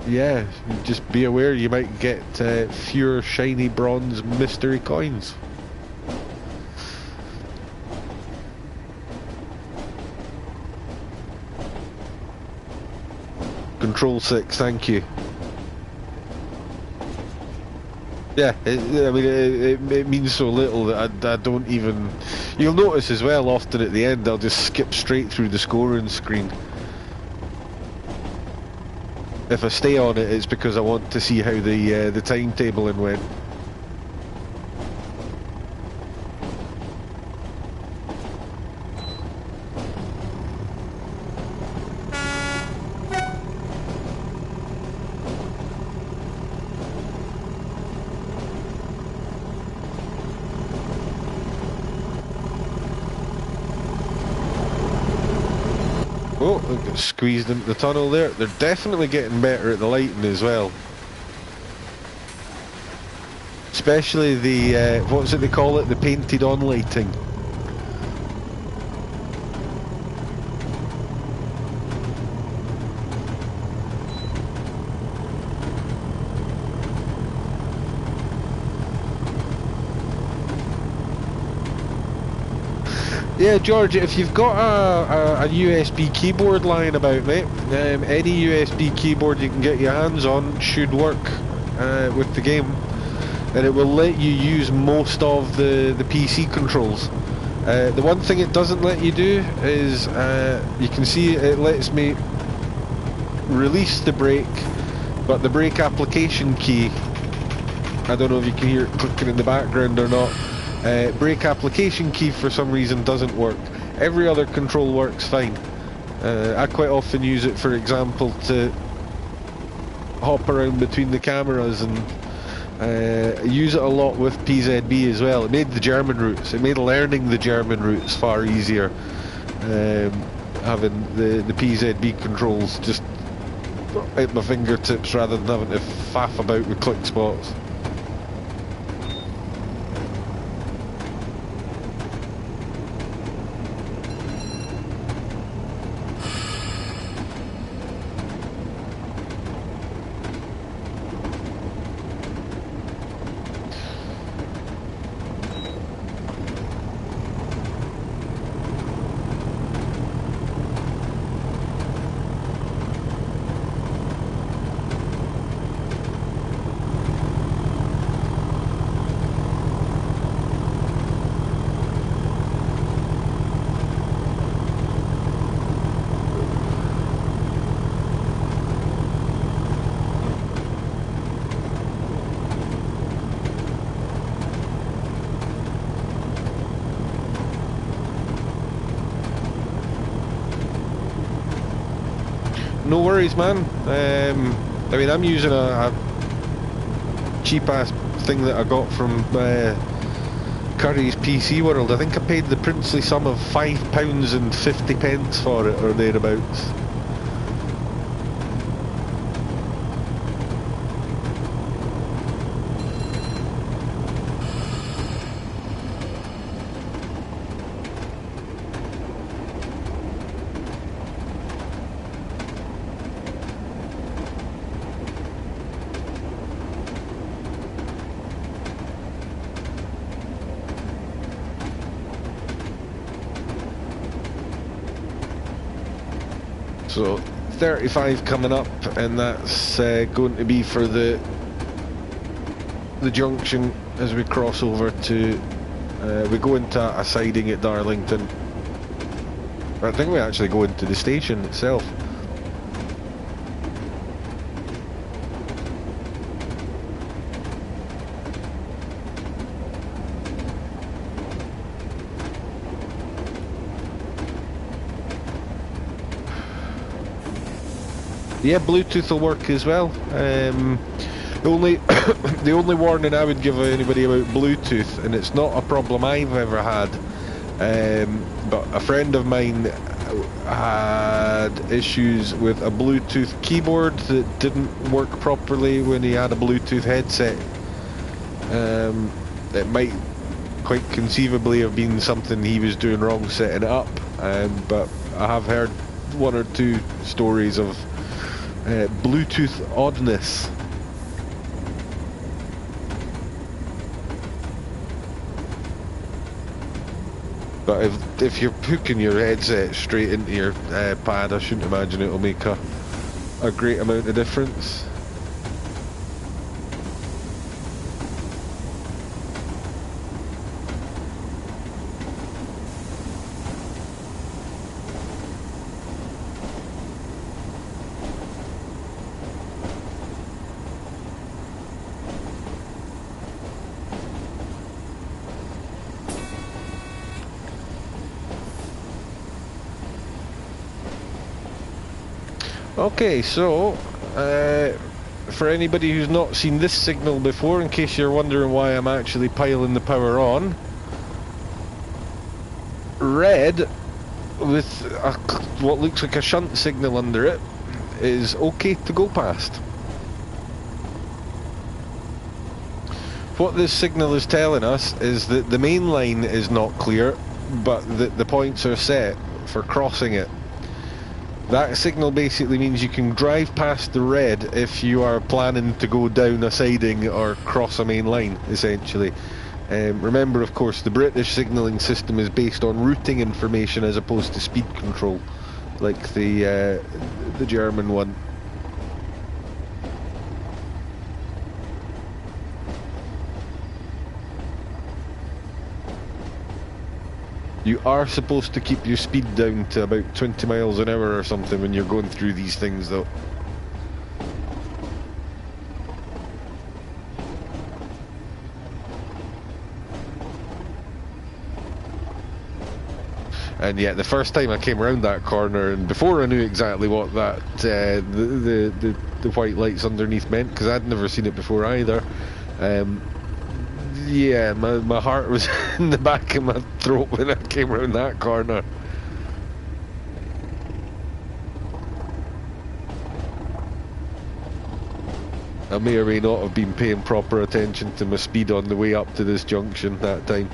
Yeah, just be aware you might get fewer shiny bronze mystery coins. Control 6, thank you. Yeah, it means so little that I don't even... You'll notice as well, often at the end I'll just skip straight through the scoring screen. If I stay on it, it's because I want to see how the timetabling went. Oh, they got squeezed into the tunnel there. They're definitely getting better at the lighting as well. Especially the, what's it they call it? The painted on lighting. Yeah, George, if you've got a USB keyboard lying about, mate, any USB keyboard you can get your hands on should work with the game, and it will let you use most of the PC controls. The one thing it doesn't let you do is, you can see it lets me release the brake, but the brake application key I don't know if you can hear it clicking in the background or not. Brake application key for some reason doesn't work. Every other control works fine. I quite often use it, for example, to hop around between the cameras, and use it a lot with PZB as well. It made the German routes, it made learning the German routes far easier, having the PZB controls just at my fingertips rather than having to faff about with click spots. No worries, man. I mean, I'm using a cheap-ass thing that I got from Curry's PC World. I think I paid the princely sum of £5.50 for it, or thereabouts. So 35 coming up, and that's going to be for the junction as we cross over to we go into a siding at Darlington. I think we actually go into the station itself. Yeah, Bluetooth will work as well. The only warning I would give anybody about Bluetooth, and it's not a problem I've ever had, but a friend of mine had issues with a Bluetooth keyboard that didn't work properly when he had a Bluetooth headset. It might quite conceivably have been something he was doing wrong setting it up, but I have heard one or two stories of Bluetooth oddness. But if you're hooking your headset straight into your pad, I shouldn't imagine it'll make a great amount of difference. Okay, so for anybody who's not seen this signal before, in case you're wondering why I'm actually piling the power on, red with what looks like a shunt signal under it is okay to go past. What this signal is telling us is that the main line is not clear, but that the points are set for crossing it. That signal basically means you can drive past the red if you are planning to go down a siding or cross a main line, essentially. Remember, of course, the British signalling system is based on routing information as opposed to speed control, like the German one. You are supposed to keep your speed down to about 20 miles an hour or something when you're going through these things, though. And yet the first time I came around that corner, and before I knew exactly what that the white lights underneath meant, because I'd never seen it before either, yeah, my heart was in the back of my throat when I came around that corner. I may or may not have been paying proper attention to my speed on the way up to this junction that time.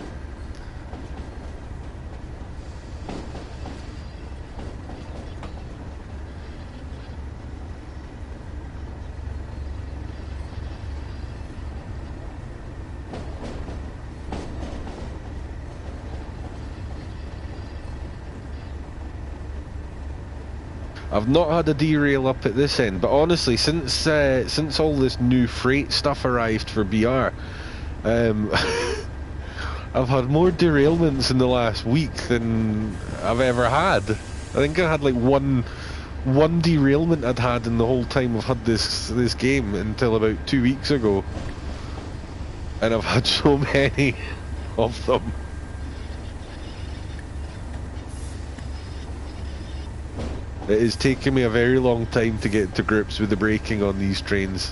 I've not had a derail up at this end, but honestly, since all this new freight stuff arrived for BR, I've had more derailments in the last week than I've ever had. I think I had like one derailment I'd had in the whole time I've had this game until about 2 weeks ago, and I've had so many of them. It is taking me a very long time to get to grips with the braking on these trains.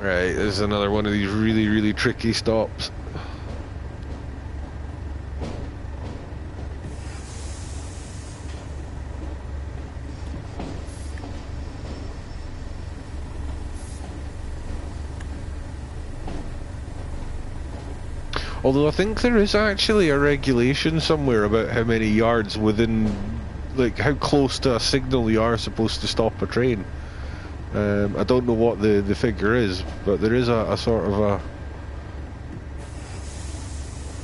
Right, this is another one of these really tricky stops. Although I think there is actually a regulation somewhere about how many yards within, like how close to a signal you are supposed to stop a train. I don't know what the figure is, but there is a sort of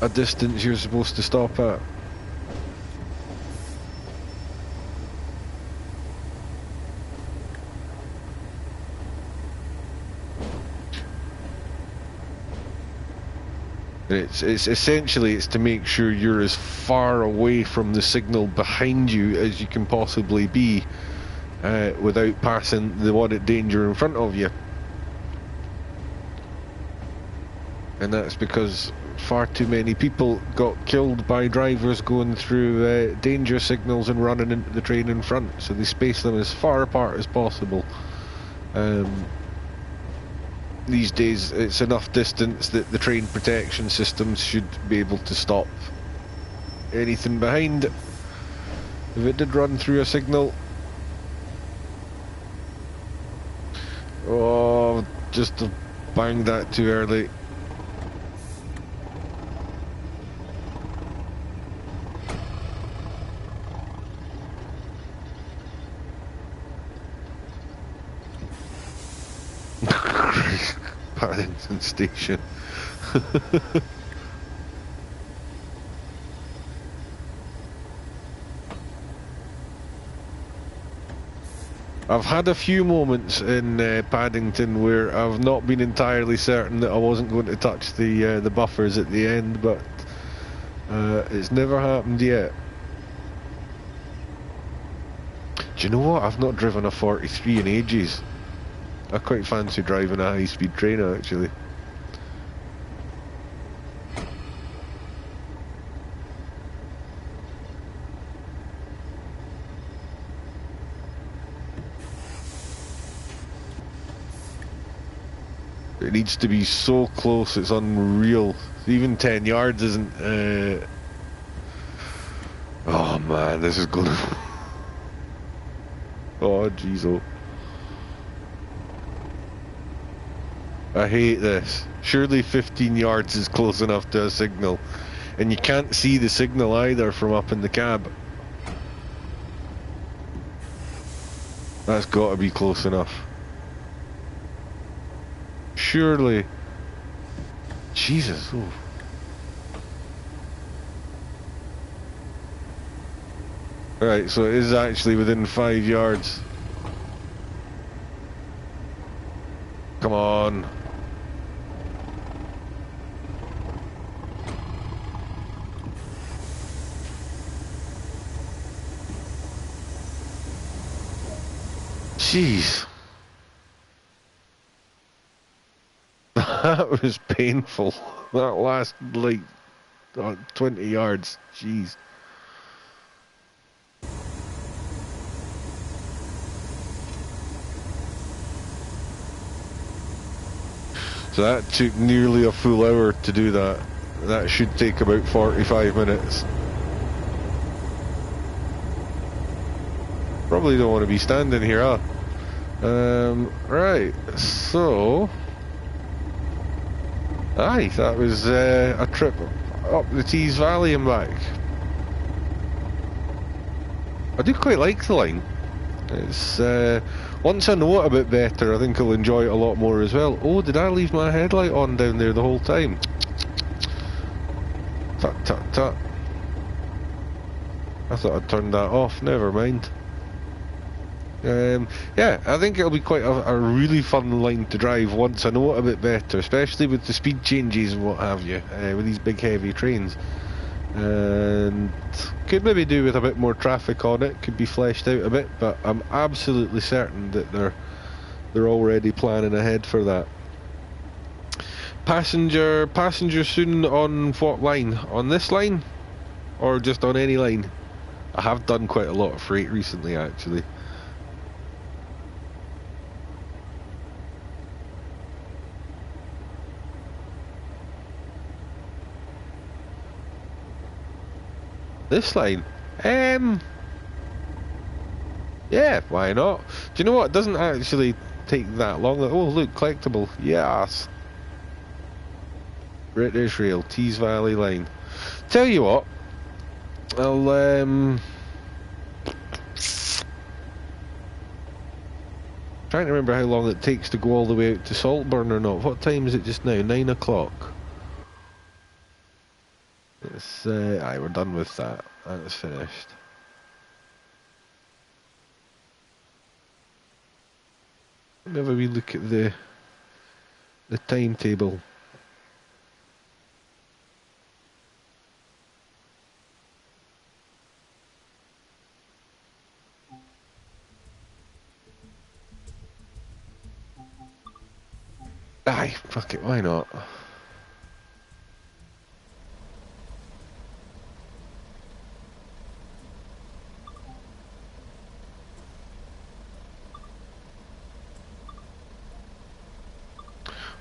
a distance you're supposed to stop at. It's essentially to make sure you're as far away from the signal behind you as you can possibly be. Without passing the one at danger in front of you. And that's because far too many people got killed by drivers going through danger signals and running into the train in front, so they space them as far apart as possible. These days it's enough distance that the train protection systems should be able to stop anything behind if it did run through a signal. Oh, just banged that too early. Paddington Station. I've had a few moments in Paddington where I've not been entirely certain that I wasn't going to touch the buffers at the end, but it's never happened yet. Do you know what? I've not driven a 43 in ages. I quite fancy driving a high-speed train, actually. It needs to be so close, it's unreal. Even 10 yards isn't... Oh man, this is gonna... Oh jeez, oh. I hate this. Surely 15 yards is close enough to a signal. And you can't see the signal either from up in the cab. That's got to be close enough. surely. Jesus. Ooh. Right, so it is actually within 5 yards. Come on. Jeez. That was painful. That last, like, 20 yards. Jeez. So that took nearly a full hour to do that. That should take about 45 minutes. Probably don't want to be standing here, huh? Right, so... Aye, that was a trip up the Tees Valley and back. I do quite like the line. It's once I know it a bit better, I think I'll enjoy it a lot more as well. Oh, did I leave my headlight on down there the whole time? Tut tut tut. I thought I'd turned that off, never mind. Yeah, I think it'll be quite a really fun line to drive once I know it a bit better, especially with the speed changes and what have you, with these big heavy trains. And could maybe do with a bit more traffic on it, could be fleshed out a bit, but I'm absolutely certain that they're already planning ahead for that. Passenger soon on what line? On this line? Or just on any line? I have done quite a lot of freight recently, actually. This line? Yeah, why not? Do you know what? It doesn't actually take that long. Oh, look, collectible. Yes. British Rail, Tees Valley line. Tell you what, I'll, trying to remember how long it takes to go all the way out to Saltburn or not. What time is it just now? 9 o'clock. It's, aye, we're done with that. That's finished. Let me have a wee look at the timetable. Aye, fuck it, why not?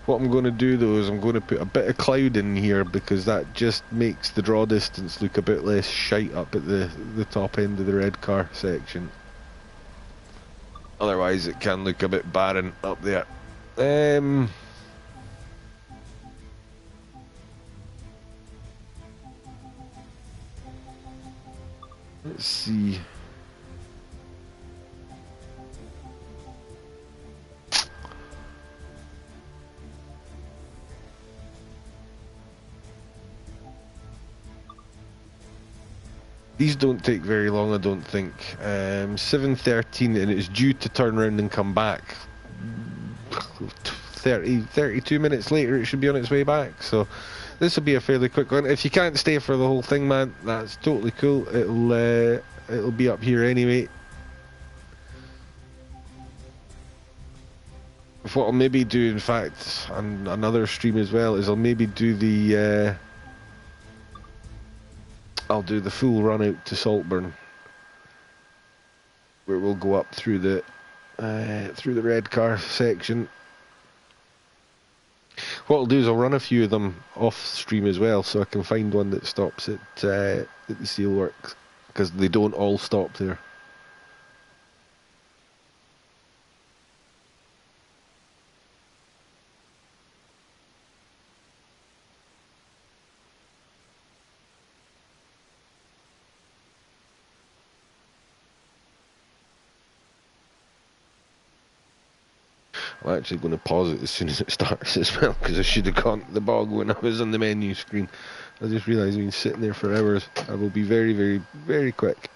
What I'm going to do though is I'm going to put a bit of cloud in here because that just makes the draw distance look a bit less shite up at the top end of the red car section. Otherwise it can look a bit barren up there. Let's see. These don't take very long, I don't think. 7:13 and it's due to turn around and come back. 32 minutes later it should be on its way back, so this will be a fairly quick one. If you can't stay for the whole thing, man, that's totally cool. It'll be up here anyway. What I'll maybe do, in fact, on another stream as well, is I'll maybe do the I'll do the full run out to Saltburn, where we'll go up through the red car section. What I'll do is I'll run a few of them off stream as well, so I can find one that stops at the Steelworks, because they don't all stop there. I'm actually going to pause it as soon as it starts as well, because I should have gone to the bog when I was on the menu screen. I just realised I've been sitting there for hours. I will be very, very, very quick.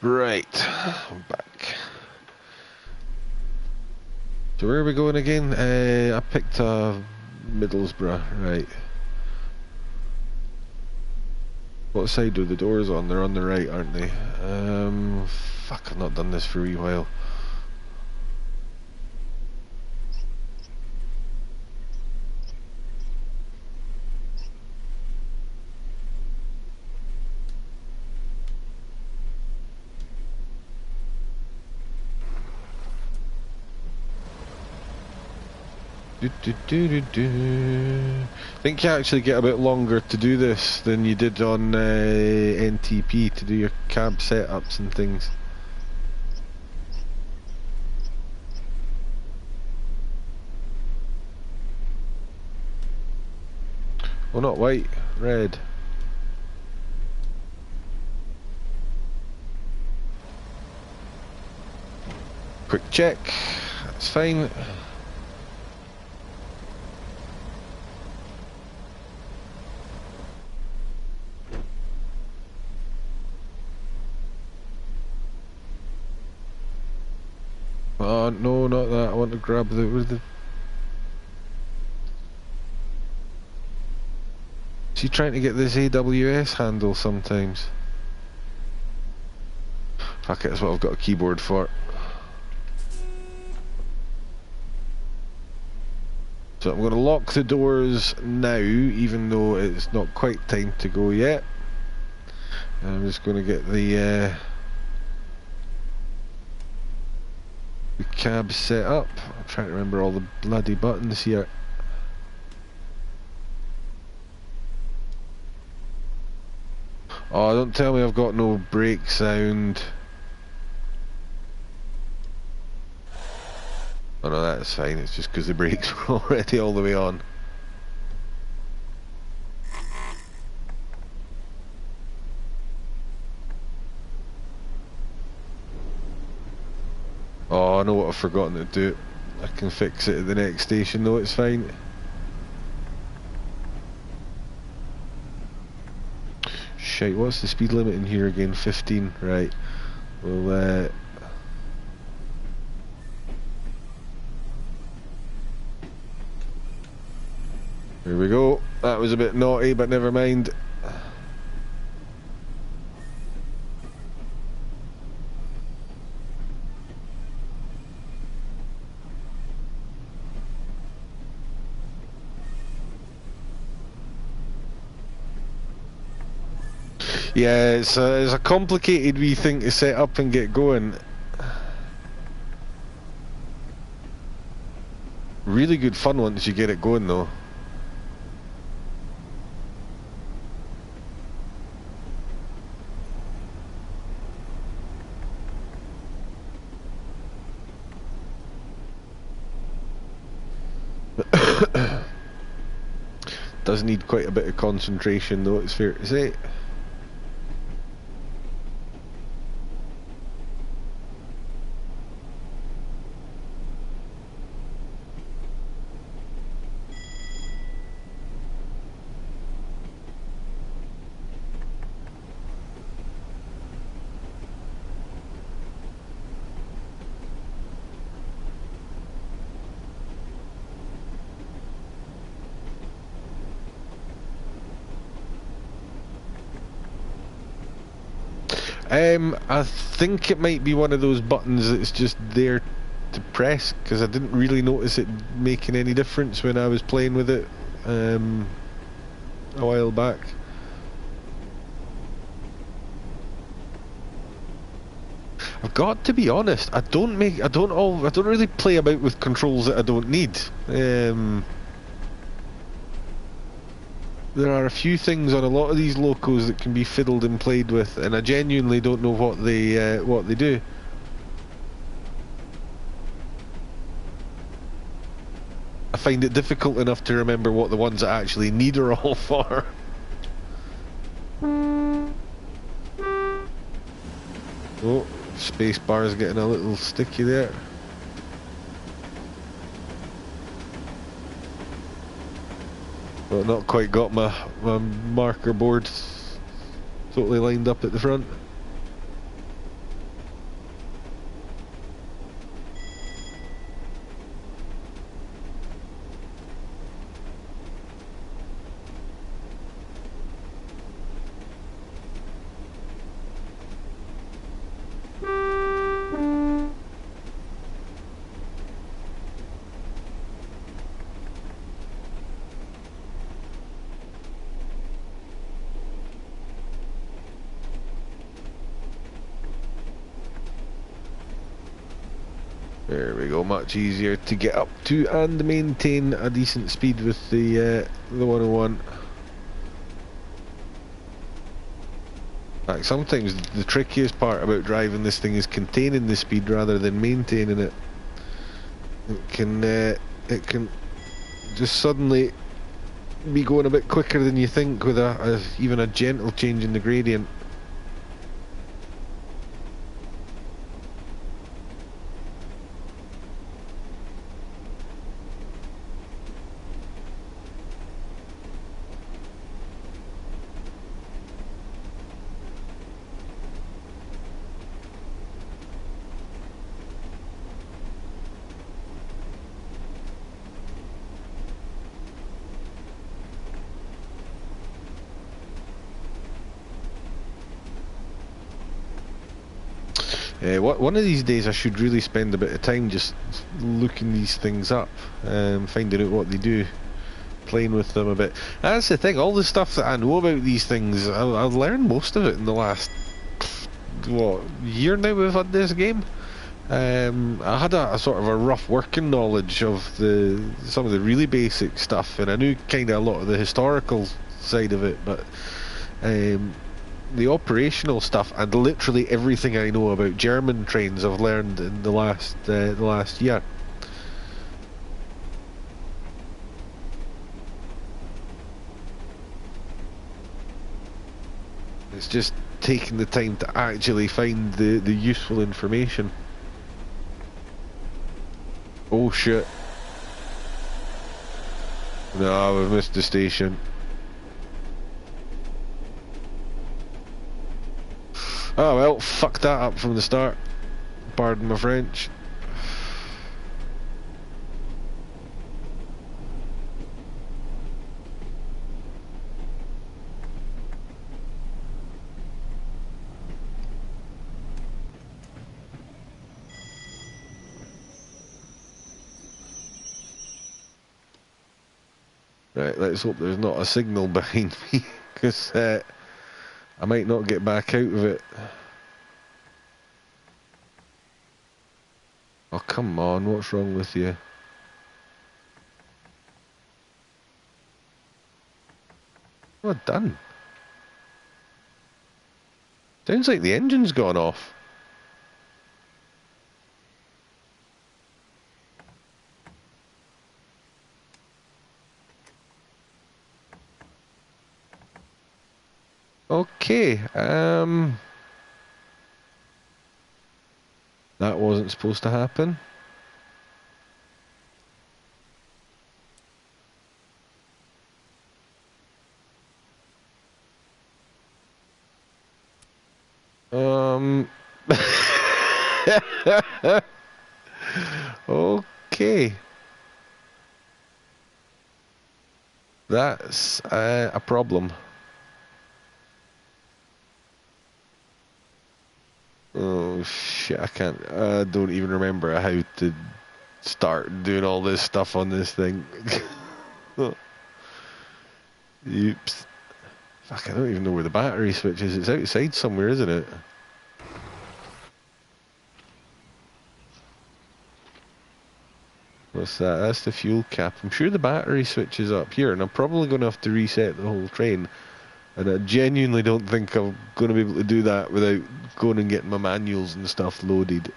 Right, I'm back. So where are we going again? I picked Middlesbrough, right. What side are the doors on? They're on the right, aren't they? Fuck, I've not done this for a wee while. I think you actually get a bit longer to do this than you did on NTP to do your cab setups and things. Well, not white, red. Quick check, that's fine. Oh, no, not that. I want to grab the... Is he trying to get this AWS handle sometimes? Fuck it, that's what I've got a keyboard for. So I'm going to lock the doors now, even though it's not quite time to go yet. I'm just going to get the cab set up. I'm trying to remember all the bloody buttons here. Oh, don't tell me I've got no brake sound. Oh no, that's fine, it's just because the brakes were already all the way on. Oh, I know what I've forgotten to do. I can fix it at the next station though, it's fine. Shite, what's the speed limit in here again? 15, right. Well, here we go. That was a bit naughty, but never mind. Yeah, it's a complicated wee thing to set up and get going. Really good fun once you get it going though. Does need quite a bit of concentration though, it's fair to say. I think it might be one of those buttons that's just there to press, because I didn't really notice it making any difference when I was playing with it a while back. I've got to be honest, I don't really play about with controls that I don't need. There are a few things on a lot of these locos that can be fiddled and played with, and I genuinely don't know what they do. I find it difficult enough to remember what the ones I actually need are all for. Oh, space bar is getting a little sticky there. Well, not quite got my marker board totally lined up at the front. There we go, much easier to get up to and maintain a decent speed with the 101. Like, sometimes the trickiest part about driving this thing is containing the speed rather than maintaining it. It can just suddenly be going a bit quicker than you think with even a gentle change in the gradient. One of these days I should really spend a bit of time just looking these things up, finding out what they do, playing with them a bit. That's the thing, all the stuff that I know about these things, I've learned most of it in the last, what, year now we've had this game? I had a sort of a rough working knowledge of some of the really basic stuff, and I knew kind of a lot of the historical side of it, but the operational stuff and literally everything I know about German trains I've learned in the last year. It's just taking the time to actually find the useful information. Oh shit. No, we've missed the station. Oh well, fuck that up from the start. Pardon my French. Right, let's hope there's not a signal behind me, because I might not get back out of it. Oh, come on, what's wrong with you? What done? Sounds like the engine's gone off. Okay, that wasn't supposed to happen. Um, okay, that's a problem. Oh shit, I don't even remember how to start doing all this stuff on this thing. Oops. Fuck, I don't even know where the battery switch is. It's outside somewhere, isn't it? What's that? That's the fuel cap. I'm sure the battery switch is up here, and I'm probably going to have to reset the whole train. And I genuinely don't think I'm going to be able to do that without going and getting my manuals and stuff loaded.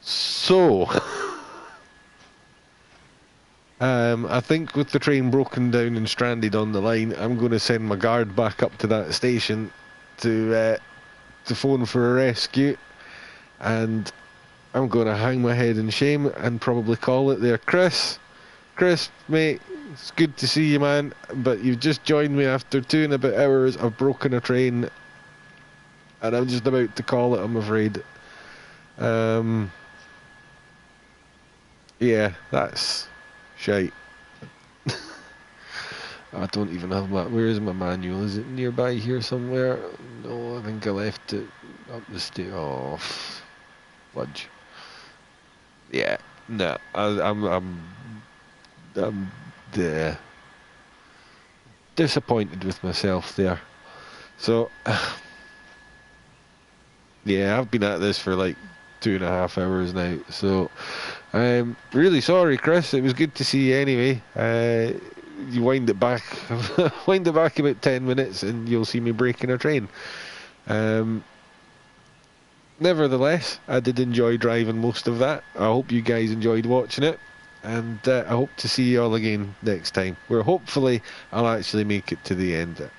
So, I think with the train broken down and stranded on the line, I'm going to send my guard back up to that station to phone for a rescue, and I'm going to hang my head in shame and probably call it there. Chris, mate, it's good to see you, man, but you've just joined me after 2.5 hours. I've broken a train, and I'm just about to call it, I'm afraid. Yeah, that's shite. I don't even have my... Where is my manual? Is it nearby here somewhere? No, I think I left it up the stairs. Oh, fudge. Yeah, no, I'm disappointed with myself there. So, yeah, I've been at this for like 2.5 hours now. So, I'm really sorry, Chris. It was good to see you anyway. You wind it back, wind it back about 10 minutes, and you'll see me breaking a train. Um, Nevertheless, I did enjoy driving most of that. I hope you guys enjoyed watching it. And I hope to see you all again next time, where hopefully I'll actually make it to the end.